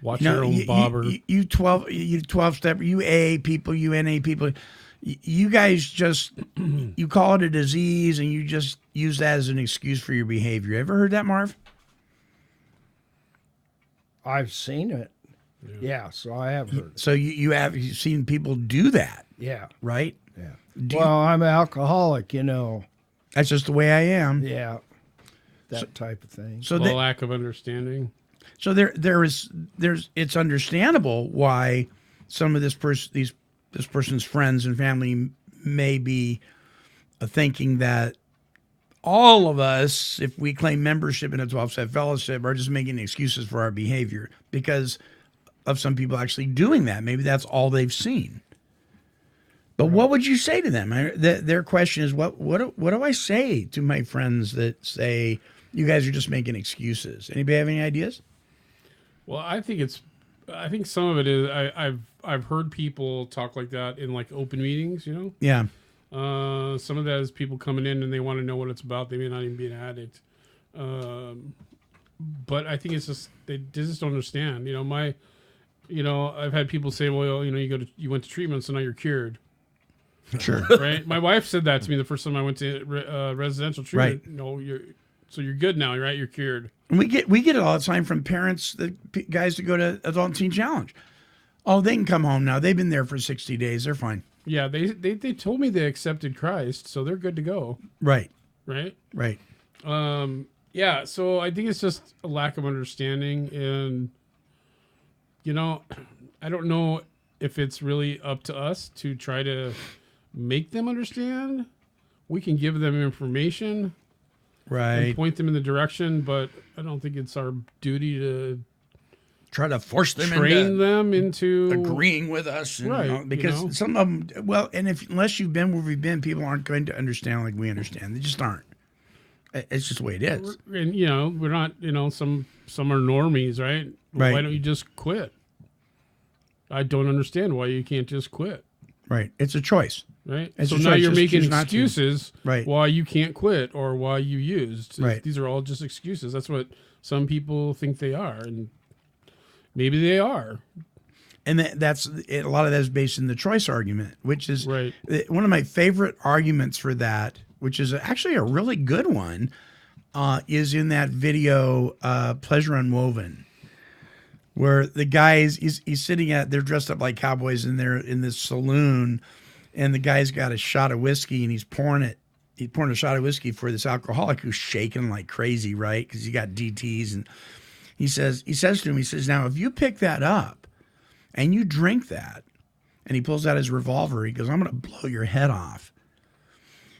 Watch your own bobber. You 12-step, you AA people, you NA people, you guys just, you call it a disease and you just use that as an excuse for your behavior. Ever heard that, Marv? I've seen it. Yeah, so I have heard it. So you've seen people do that. Yeah. Right? Yeah. Well, I'm an alcoholic, you know. That's just the way I am. Yeah. That type of thing. So the lack of understanding. So there's it's understandable why some of this person's friends and family may be thinking that all of us, if we claim membership in a 12-step fellowship, are just making excuses for our behavior because of some people actually doing that. Maybe that's all they've seen. But what would you say to them? Their question is, what do I say to my friends that say you guys are just making excuses? Anybody have any ideas? Well, I think some of it is I've heard people talk like that in like open meetings, you know? Yeah. Some of that is people coming in and they want to know what it's about. They may not even be an addict. But I think it's just they just don't understand. I've had people say, well, you went to treatment, so now you're cured. Sure. Right? My wife said that to me the first time I went to residential treatment. Right. No, you're good now, right? You're cured. And we get it all the time from parents, guys that go to Adult and Teen Challenge. Oh, they can come home now. They've been there for 60 days. They're fine. Yeah, they told me they accepted Christ, so they're good to go. Right. Right? Right. Yeah, so I think it's just a lack of understanding, and I don't know if it's really up to us to try to make them understand. We can give them information, right, and point them in the direction, but I don't think it's our duty to try to force them into agreeing with us, right? Because some of them, well, and unless you've been where we've been, people aren't going to understand like we understand. They just aren't. It's just the way it is. And we're not. Some are normies, right? Right. Why don't you just quit? I don't understand why you can't just quit. Right. It's a choice. Right. It's so a now choice. you're Just making choose not to. excuses Right. why you can't quit or why you used. Right. These are all just excuses. That's what some people think they are, and maybe they are. And that's a lot of that is based in the choice argument, which is right. One of my favorite arguments for that, which is actually a really good one, is in that video, Pleasure Unwoven, where the guys, he's sitting they're dressed up like cowboys and they're in this saloon, and the guy's got a shot of whiskey and he's pouring a shot of whiskey for this alcoholic who's shaking like crazy, right? Because he got DTs. And he says to him, now, if you pick that up and you drink that, and he pulls out his revolver, he goes, I'm going to blow your head off.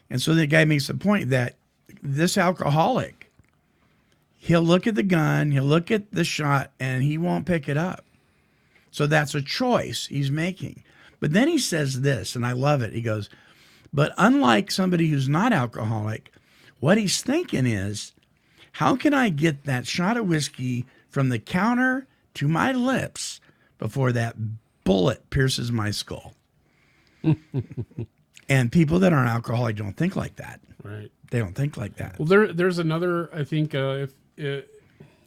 And so the guy makes the point that this alcoholic, he'll look at the gun, he'll look at the shot, and he won't pick it up. So that's a choice he's making. But then he says this, and I love it. He goes, but unlike somebody who's not alcoholic, what he's thinking is, how can I get that shot of whiskey from the counter to my lips before that bullet pierces my skull? And people that aren't alcoholic don't think like that. Right. They don't think like that. Well, there's another, I think, to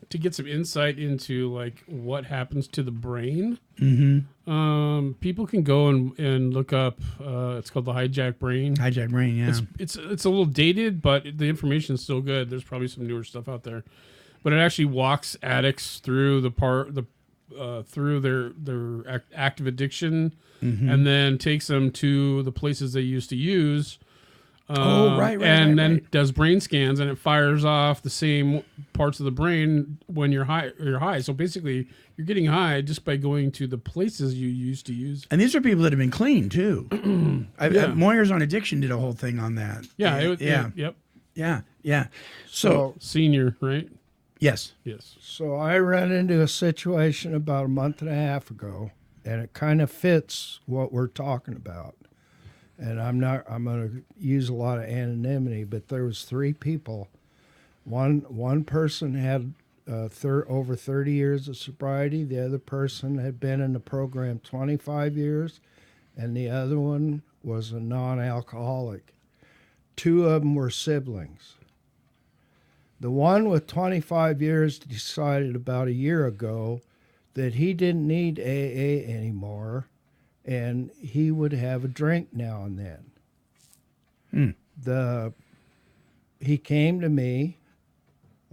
get some insight into like what happens to the brain. Mm-hmm. People can go and look up. It's called the hijack brain. Hijack brain, yeah. It's a little dated, but the information is still good. There's probably some newer stuff out there, but it actually walks addicts through through their active addiction, Mm-hmm. and then takes them to the places they used to use. right. And then does brain scans, and it fires off the same parts of the brain when you're high. So basically, you're getting high just by going to the places you used to use. And these are people that have been clean too. Moyers on Addiction did a whole thing on that. Yeah. So senior, right? Yes. So I ran into a situation about a month and a half ago, and it kind of fits what we're talking about. And I'm going to use a lot of anonymity, but there was 3 people. One person had over 30 years of sobriety. The other person had been in the program 25 years, and the other one was a non-alcoholic. 2 of them were siblings. The one with 25 years decided about a year ago that he didn't need AA anymore, and he would have a drink now and then. He came to me.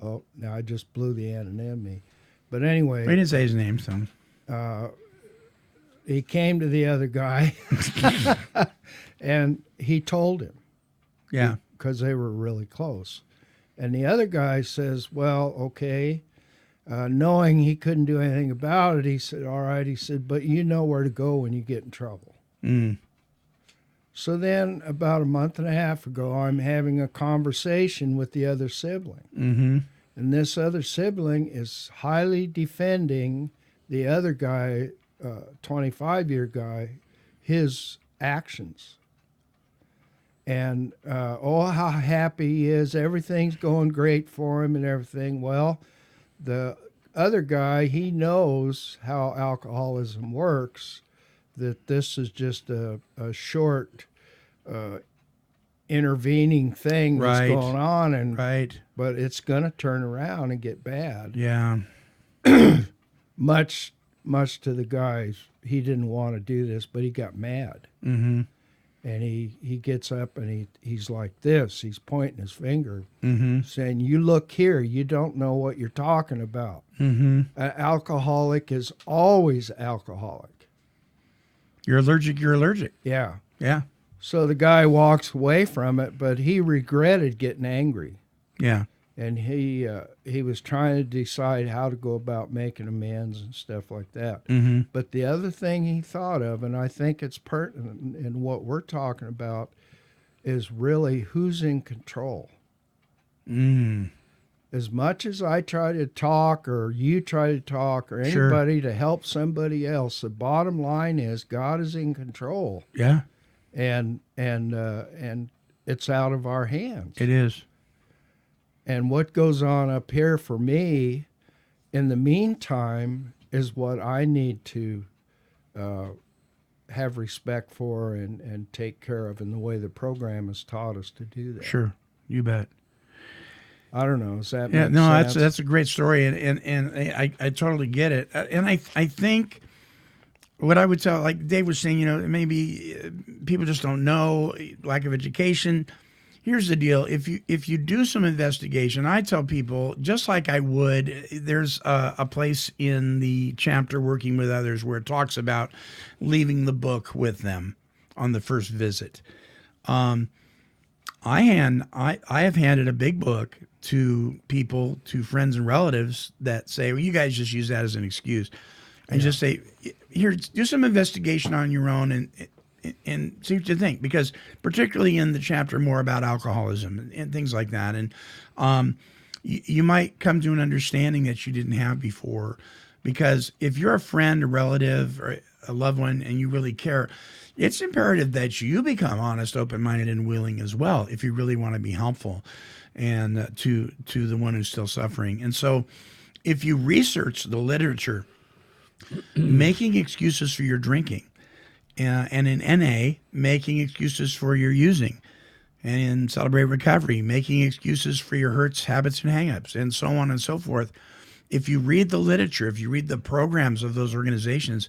Oh, now I just blew the anonymity. But anyway. We didn't say his name, so. He came to the other guy, and he told him. Yeah. Because they were really close. And the other guy says, well, okay. Knowing he couldn't do anything about it, he said, all right. He said, but you know where to go when you get in trouble. So then about a month and a half ago, I'm having a conversation with the other sibling. And this other sibling is highly defending the other guy, 25-year guy, his actions. And, how happy he is. Everything's going great for him and everything. Well, the other guy, he knows how alcoholism works, that this is just a short intervening thing that's going on. But it's going to turn around and get bad. Yeah. Much to the guys, he didn't want to do this, but he got mad. And he gets up and he's like this. He's pointing his finger, saying, you look here. You don't know what you're talking about. An alcoholic is always alcoholic. You're allergic. Yeah. Yeah. So the guy walks away from it, but he regretted getting angry. Yeah. And he was trying to decide how to go about making amends and stuff like that. But the other thing he thought of, and I think it's pertinent in what we're talking about, is really who's in control. As much as I try to talk, or you try to talk, or anybody to help somebody else, the bottom line is God is in control. Yeah. And it's out of our hands. It is. And what goes on up here for me, in the meantime, is what I need to have respect for and take care of in the way the program has taught us to do that. Sure, you bet. I don't know. Does that make sense? That's a great story, and I totally get it. And I think what I would tell, like Dave was saying, maybe people just don't know, lack of education. Here's the deal. If you do some investigation, I tell people, just like I would, there's a place in the chapter Working with Others where it talks about leaving the book with them on the first visit. I have handed a big book to people, to friends and relatives that say, well, you guys just use that as an excuse. And just say, here, do some investigation on your own and see what you think, because particularly in the chapter more about alcoholism and things like that, and you might come to an understanding that you didn't have before, because if you're a friend, a relative, or a loved one, and you really care, it's imperative that you become honest, open-minded, and willing as well if you really want to be helpful and to the one who's still suffering. And so if you research the literature, making excuses for your drinking, and in NA, making excuses for your using, and in Celebrate Recovery, making excuses for your hurts, habits, and hang-ups, and so on and so forth. If you read the literature, if you read the programs of those organizations,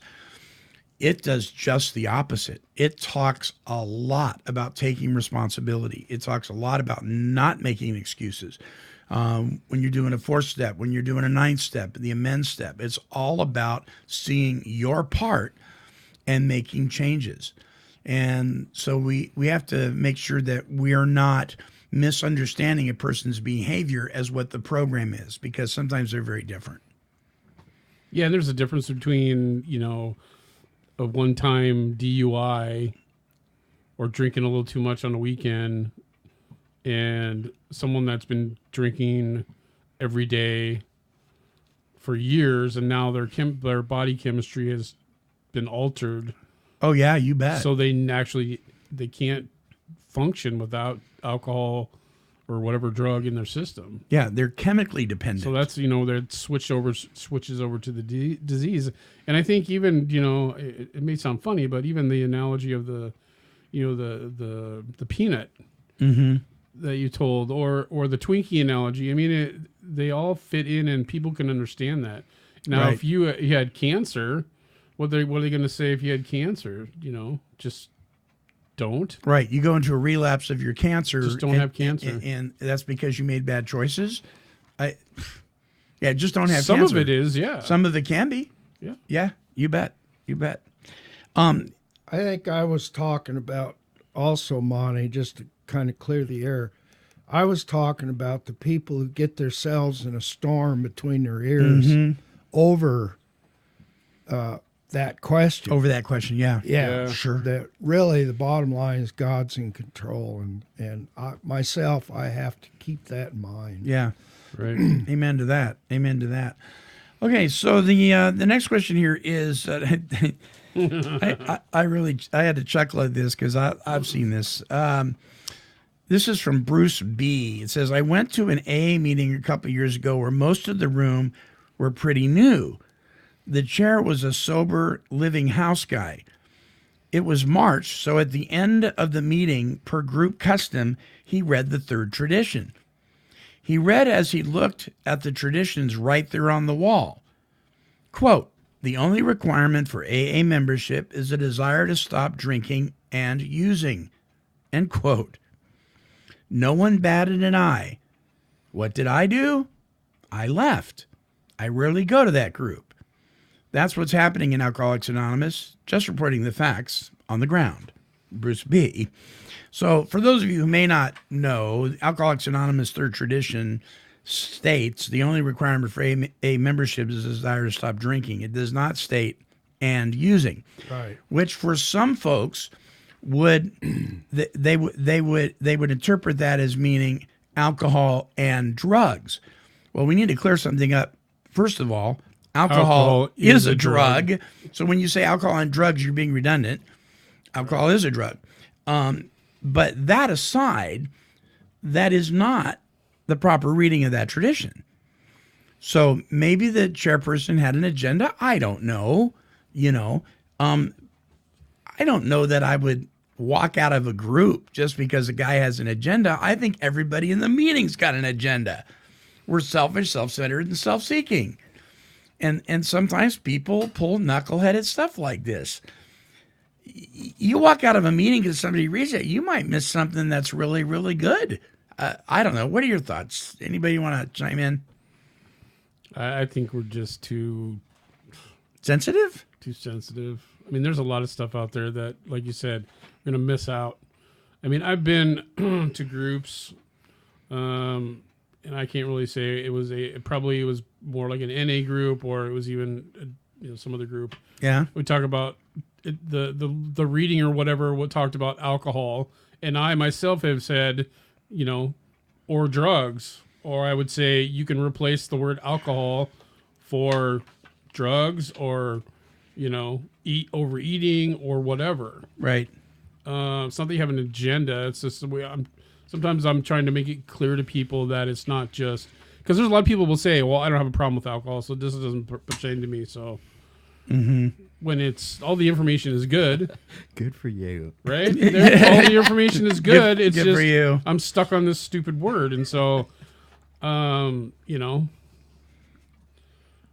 it does just the opposite. It talks a lot about taking responsibility. It talks a lot about not making excuses. When you're doing a 4th step, when you're doing a 9th step, the amends step, it's all about seeing your part and making changes. And so we have to make sure that we are not misunderstanding a person's behavior as what the program is, because sometimes they're very different. Yeah, and there's a difference between, a one-time DUI or drinking a little too much on the weekend and someone that's been drinking every day for years, and now their body chemistry has been altered. Oh yeah, you bet. So they can't function without alcohol or whatever drug in their system. Yeah, they're chemically dependent. So that's that switches over to the disease. And I think even it may sound funny, but even the analogy of the the peanut that you told, or the Twinkie analogy. I mean, they all fit in, and people can understand that. Now, Right. if you had cancer, what are they going to say if you had cancer? Just don't. Right. You go into a relapse of your cancer. Just don't have cancer. And that's because you made bad choices. Just don't have Some cancer. of it is, yeah. Some of it can be. Yeah. Yeah, you bet. You bet. I think I was talking about also, Monty, just to kind of clear the air. I was talking about the people who get themselves in a storm between their ears over that question. Over that question, yeah. Yeah, sure. That really the bottom line is God's in control, and I have to keep that in mind. Yeah. Right. Amen to that. Amen to that. Okay, so the next question here is, I had to chuckle at this because I've seen this. This is from Bruce B. It says, I went to an AA meeting a couple of years ago where most of the room were pretty new. The chair was a sober living house guy. It was March, so at the end of the meeting, per group custom, he read the third tradition. He read as he looked at the traditions right there on the wall. Quote, the only requirement for AA membership is a desire to stop drinking and using. End quote. No one batted an eye. What did I do? I left. I rarely go to that group. That's what's happening in Alcoholics Anonymous, just reporting the facts on the ground. Bruce B. So for those of you who may not know, Alcoholics Anonymous third tradition states the only requirement for AA membership is a desire to stop drinking. It does not state and using, Right. which for some folks would they would interpret that as meaning alcohol and drugs. Well, we need to clear something up. First of all, alcohol is a drug. So when you say alcohol and drugs, you're being redundant. Alcohol is a drug. But that aside, that is not the proper reading of that tradition. So maybe the chairperson had an agenda. I don't know. I don't know that I would walk out of a group just because a guy has an agenda. I think everybody in the meeting's got an agenda. We're selfish, self-centered, and self-seeking. And sometimes people pull knuckleheaded stuff like this. You walk out of a meeting because somebody reads it, you might miss something that's really, really good. I don't know. What are your thoughts? Anybody want to chime in? I think we're just too sensitive. Too sensitive. I mean, there's a lot of stuff out there that, like you said, we're going to miss out. I mean, I've been to groups, and I can't really say it was probably was more like an NA group, or it was even some other group. Yeah. We talk about the reading or whatever. What talked about alcohol, and I myself have said, or drugs, or I would say you can replace the word alcohol for drugs, or overeating or whatever. Right. It's not that you have an agenda. It's just the way sometimes I'm trying to make it clear to people that it's not just because there's a lot of people will say, well, I don't have a problem with alcohol, so this doesn't pertain to me. So when it's all the information is good, good for you, right? All the information is good. It's good just for you. I'm stuck on this stupid word, and so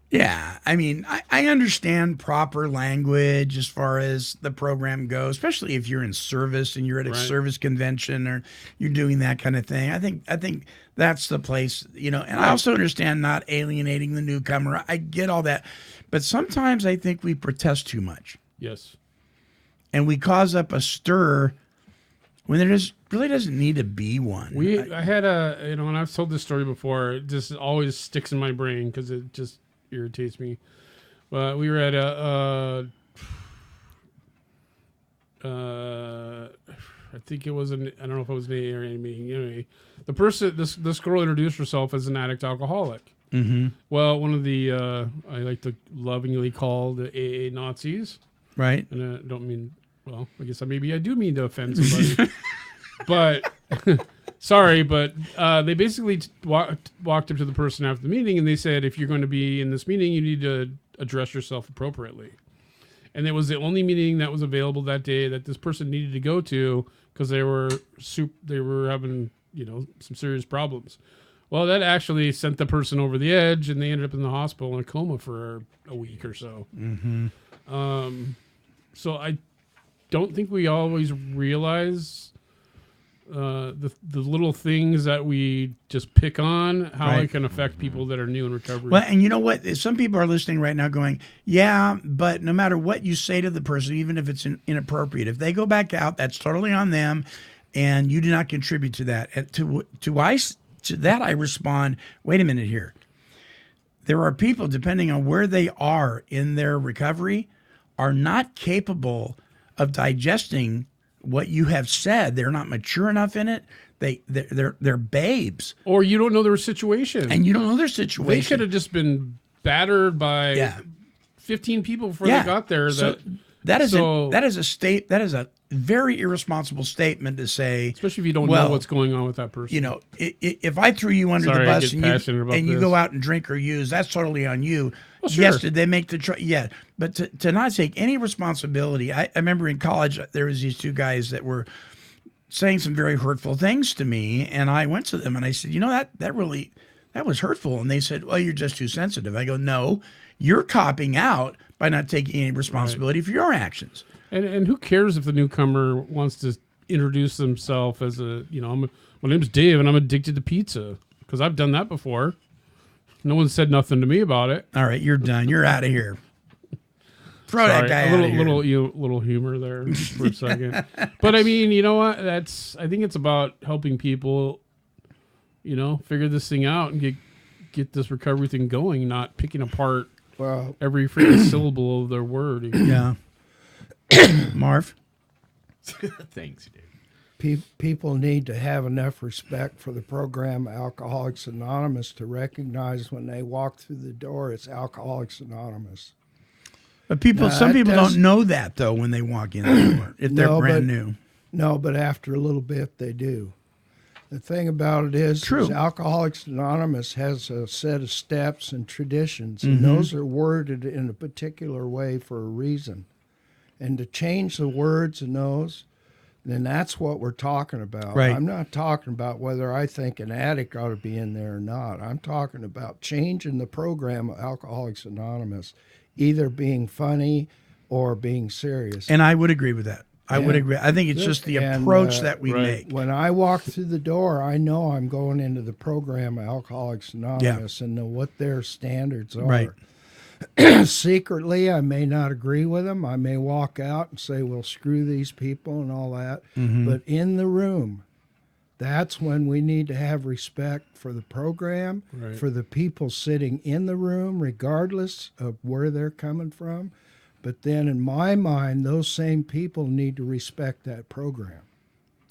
Yeah, I mean, I understand proper language as far as the program goes, especially if you're in service and you're at a service convention or you're doing that kind of thing. I think that's the place, and I also understand not alienating the newcomer. I get all that. But sometimes I think we protest too much. Yes. and we cause up a stir when there really doesn't need to be one. I had and I've told this story before. It just always sticks in my brain because it just irritates me. But we were at I think it was I don't know if it was an AA or any meeting. Anyway, the person, this girl introduced herself as an addict alcoholic. Mm-hmm. Well, one of the I like to lovingly call the AA Nazis, right? And I don't mean, well, I guess maybe I do mean to offend somebody, but sorry, but they basically walked up to the person after the meeting and they said, if you're going to be in this meeting, you need to address yourself appropriately. And it was the only meeting that was available that day that this person needed to go to because they were having some serious problems. Well, that actually sent the person over the edge, and they ended up in the hospital in a coma for a week or so. Mm-hmm. So I don't think we always realize the little things that we just pick on, how it can affect people that are new in recovery. Well, and you know what? Some people are listening right now going, yeah, but no matter what you say to the person, even if it's inappropriate, if they go back out, that's totally on them, and you do not contribute to that. And to that, I respond, wait a minute here. There are people, depending on where they are in their recovery, are not capable of digesting what you have said. They're not mature enough in it. They're babes. Or you don't know their situation. And you don't know their situation. They could have just been battered by 15 people before they got there. That is a very irresponsible statement to say, especially if you don't know what's going on with that person. You know, if I threw you under the bus and you go out and drink or use, that's totally on you. Well, sure. Yes, did they make the choice? Yeah, but to not take any responsibility. I remember in college there was these two guys that were saying some very hurtful things to me, and I went to them and I said, you know, that was hurtful, and they said, well, you're just too sensitive. I go, no, you're copping out by not taking any responsibility for your actions. And who cares if the newcomer wants to introduce themselves as my name's Dave and I'm addicted to pizza, because I've done that before. No one said nothing to me about it. All right, you're done. You're out of here. Throw that guy out of here. Little humor there for a second. But I mean, you know what? I think it's about helping people, figure this thing out and get this recovery thing going, not picking apart every freaking syllable of their word. Yeah. Marv? Thanks, dude. People need to have enough respect for the program Alcoholics Anonymous to recognize when they walk through the door, it's Alcoholics Anonymous. But some people don't know that, though, when they walk in the door, if they're brand new. No, but after a little bit, they do. The thing about it is Alcoholics Anonymous has a set of steps and traditions, and those are worded in a particular way for a reason. And to change the words in those, then that's what we're talking about. Right. I'm not talking about whether I think an addict ought to be in there or not. I'm talking about changing the program of Alcoholics Anonymous, either being funny or being serious. And I would agree with that. I would agree. I think it's just the approach that we make. When I walk through the door, I know I'm going into the program of Alcoholics Anonymous and know what their standards are. Right. Secretly, I may not agree with them. I may walk out and say, well, screw these people and all that. But in the room, that's when we need to have respect for the program, for the people sitting in the room, regardless of where they're coming from. But then in my mind, those same people need to respect that program.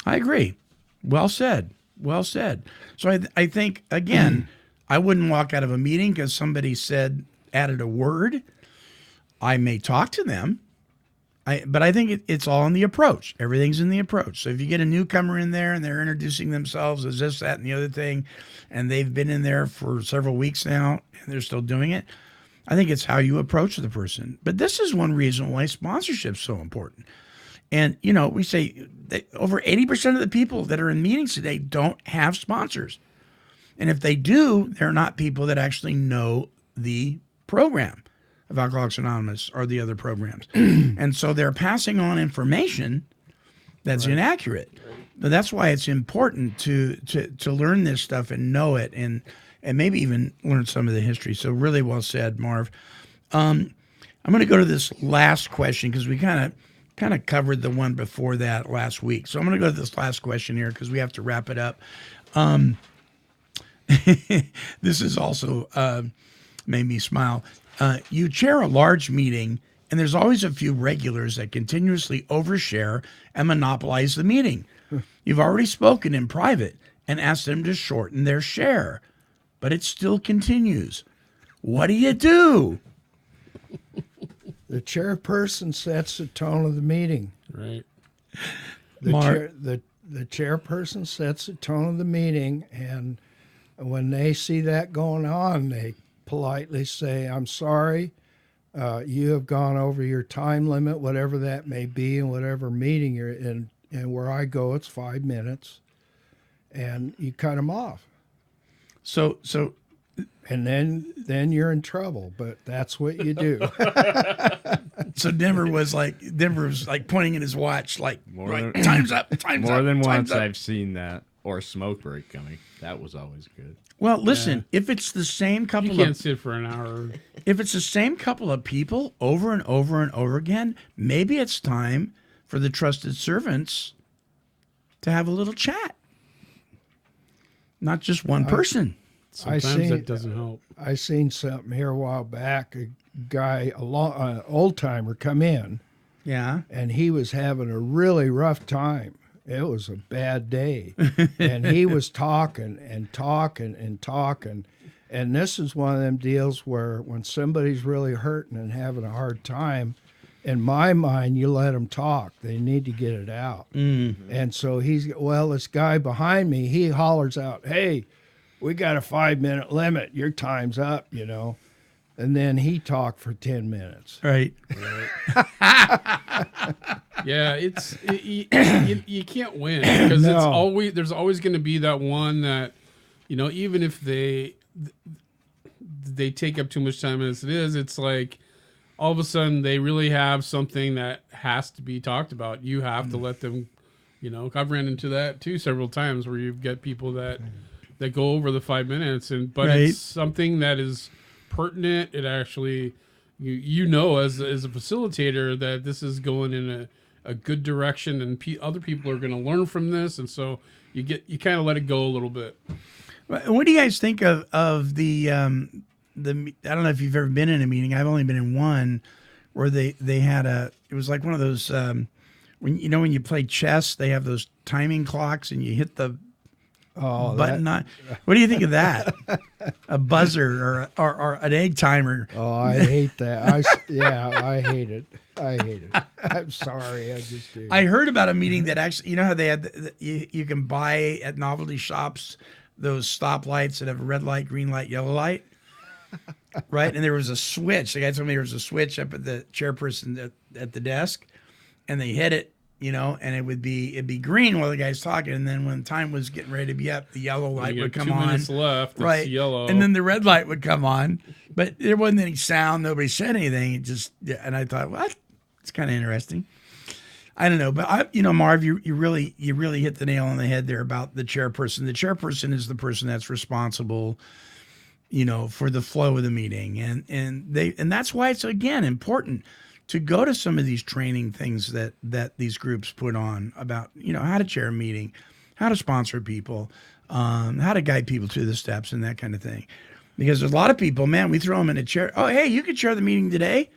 I agree. Well said. Well said. So I think, again, I wouldn't walk out of a meeting because somebody added a word. I may talk to them, but I think it's all in the approach. Everything's in the approach. So if you get a newcomer in there and they're introducing themselves as this, that, and the other thing, and they've been in there for several weeks now and they're still doing it, I think it's how you approach the person. But this is one reason why sponsorship's so important. And, we say that over 80% of the people that are in meetings today don't have sponsors. And if they do, they're not people that actually know the program of Alcoholics Anonymous or the other programs. And so they're passing on information that's inaccurate. But that's why it's important to learn this stuff and know it and maybe even learn some of the history. So really well said, Marv. I'm going to go to this last question because we kind of kind of covered the one before that last week. So I'm going to go to this last question here because we have to wrap it up. This is also made me smile. You chair a large meeting, and there's always a few regulars that continuously overshare and monopolize the meeting. You've already spoken in private and asked them to shorten their share, but it still continues. What do you do? The chairperson sets the tone of the meeting. Right. The chairperson sets the tone of the meeting, and when they see that going on, they politely say, "I'm sorry, you have gone over your time limit, whatever that may be, in whatever meeting you're in. And where I go, it's 5 minutes," and you cut them off. So, and then you're in trouble. But that's what you do. So Denver was like pointing at his watch, like time's up, time's More up. than time's once up. I've seen that, or a smoke break coming. That was always good. Well, listen, if it's the same couple You can't sit for an hour. If it's the same couple of people over and over and over again, maybe it's time for the trusted servants to have a little chat. Not just one person. Sometimes that doesn't help. I seen something here a while back. A guy, an old timer, come in. Yeah. And he was having a really rough time. It was a bad day. And he was talking and talking and talking. And this is one of them deals where when somebody's really hurting and having a hard time, in my mind, you let them talk. They need to get it out. Mm-hmm. And so this guy behind me, he hollers out, "Hey, we got a 5-minute limit. Your time's up, you know." And then he talked for 10 minutes. Right. Yeah, you can't win because there's always going to be that one that, you know, even if they take up too much time as it is, it's like all of a sudden they really have something that has to be talked about. You have to let them, you know. I've ran into that too several times where you've got people that go over the 5 minutes, but it's something that is pertinent. It actually, you know, as a facilitator, that this is going in a good direction, and other people are going to learn from this, and so you kind of let it go a little bit. What do you guys think of the I don't know if you've ever been in a meeting. I've only been in one where they had it was like one of those when you play chess, they have those timing clocks and you hit the button on. What do you think of that? A buzzer or an egg timer? Oh, I hate that. I hate it. I'm sorry. I just do. I heard about a meeting that actually, you know how they had you can buy at novelty shops those stoplights that have a red light, green light, yellow light, right? And there was a switch. The guy told me there was a switch up at the chairperson at the desk, and they hit it, you know, and it'd be green while the guy's talking, and then when time was getting ready to be up, the yellow light would come on. 2 minutes left. Right, it's yellow, and then the red light would come on, but there wasn't any sound. Nobody said anything. And I thought, what? It's kind of interesting. I don't know, but Marv, you really hit the nail on the head there about the chairperson. The chairperson is the person that's responsible, you know, for the flow of the meeting, and that's why it's again important to go to some of these training things that these groups put on about, you know, how to chair a meeting, how to sponsor people, how to guide people through the steps and that kind of thing. Because there's a lot of people, man, we throw them in a chair. Oh, hey, you could chair the meeting today.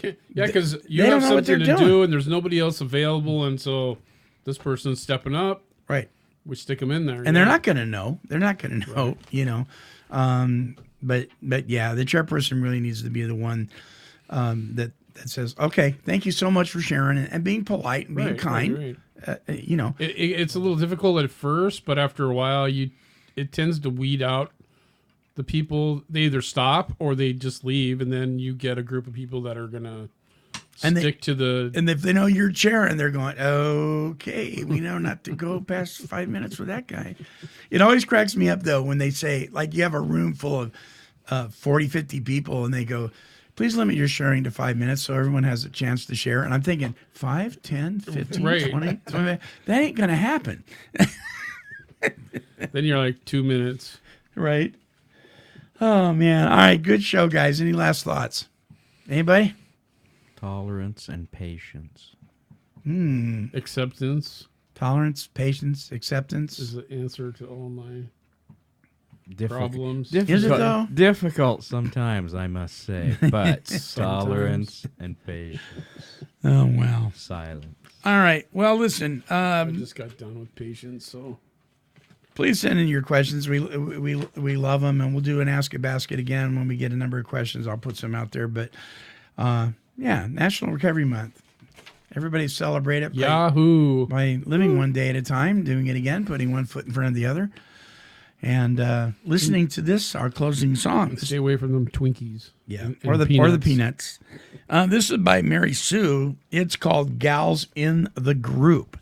Yeah, because you have something to do and there's nobody else available, and so this person's stepping up. Right. We stick them in there. And they're not going to know. They're not going to know, you know. But yeah, the chairperson really needs to be the one that says, okay, thank you so much for sharing and being polite and being kind. Right. You know. It's a little difficult at first, but after a while, it tends to weed out the people. They either stop or they just leave, and then you get a group of people that are gonna stick to the. And if they know you're chairing, they're going, okay, we know not to go past 5 minutes with that guy. It always cracks me up though when they say, like, you have a room full of 40, 50 people, and they go, please limit your sharing to 5 minutes so everyone has a chance to share. And I'm thinking 5, 10, 15, Right. 20, that ain't gonna happen. Then you're like 2 minutes, right? Oh man! All right, good show, guys. Any last thoughts? Anybody? Tolerance and patience. Acceptance. Tolerance, patience, acceptance is the answer to all my Problems. Is it though? Difficult sometimes, I must say, but tolerance and patience. Oh, wow. Silence. All right. Well, listen. I just got done with patience, so please send in your questions. We love them, and we'll do an Ask a Basket again when we get a number of questions. I'll put some out there, but yeah, National Recovery Month. Everybody celebrate it. Yahoo! By living one day at a time, doing it again, putting one foot in front of the other, and listening to this, our closing song. Stay away from them Twinkies. Yeah, or the peanuts. This is by Mary Sue. It's called Gals in the Group.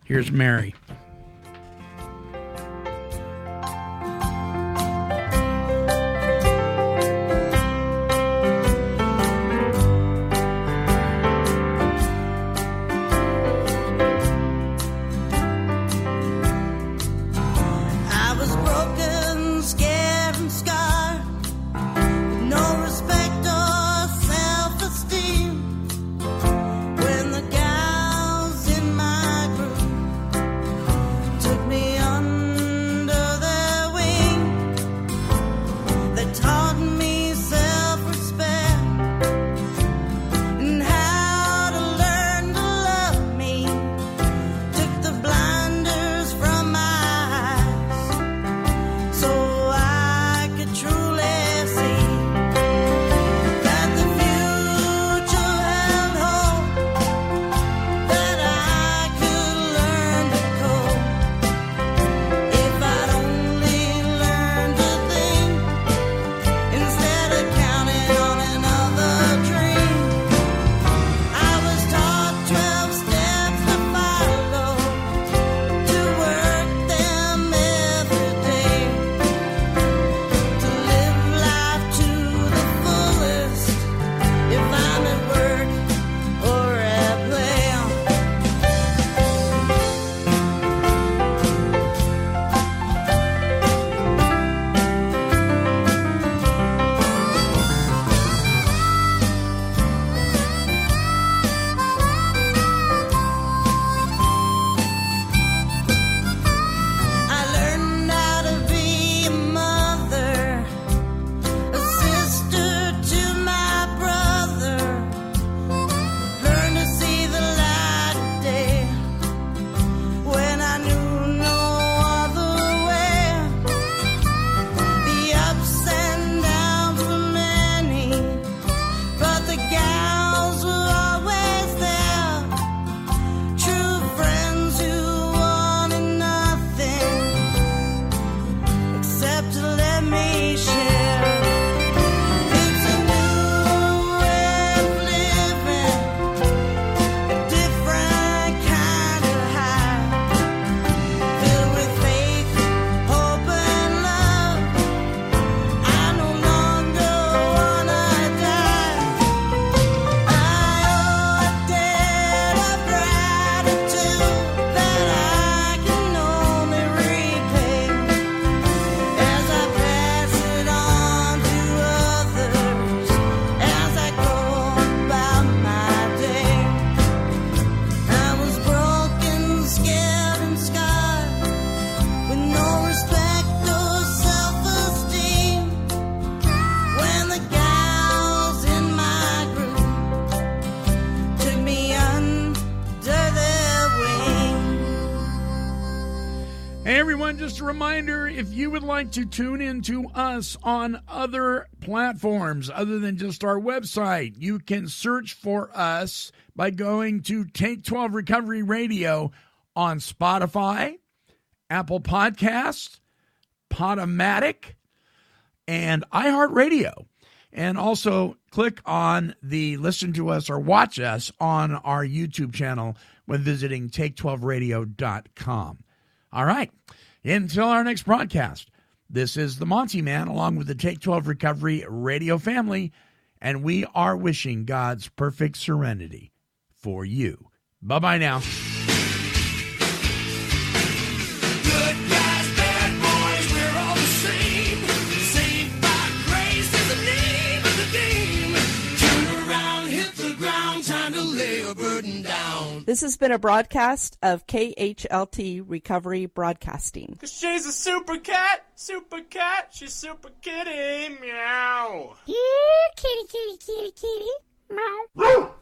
Here's Mary. I was broken, scared, and scarred, with no respect or self-esteem. When the gals in my group took me under their wing, they taught me self-respect and how to learn to love me. Took the blinders from my eyes so I could truly see that the future held hope, that I could learn to cope if I'd only learned to think instead of counting on another dream. I was taught 12 steps to follow, to work them every day, to live life to the fullest if I'm at work or at play. I learned how to be a mother, a sister to my brother. Learned to see the light of day when I knew no other way. The ups and downs were many, but the gals were always there. True friends who wanted nothing except to let me share. It's a new way of living, a different kind of high, filled with faith, hope, and love. I no longer wanna die. I owe a debt of gratitude that I can only repay as I pass it on to others, as I go about my day. I was broken, scared, and scarred, with no respect or self-esteem. When the gals in my group took me under their wing. Hey everyone, just a reminder, if you would like to tune in to us on other platforms other than just our website, you can search for us by going to Take 12 Recovery Radio on Spotify, Apple Podcasts, Podomatic, and iHeartRadio. And also click on the listen to us or watch us on our YouTube channel when visiting take12radio.com. All right. Until our next broadcast, this is the Monty Man along with the Take 12 Recovery Radio family, and we are wishing God's perfect serenity for you. Bye-bye now. Good guys, bad boys, we're all the same. Saved by grace is the name of the game. Turn around, hit the ground. to lay a burden down. This has been a broadcast of KHLT Recovery Broadcasting. Cause she's a super cat, she's super kitty, meow. Yeah, kitty, kitty, kitty, kitty. Meow.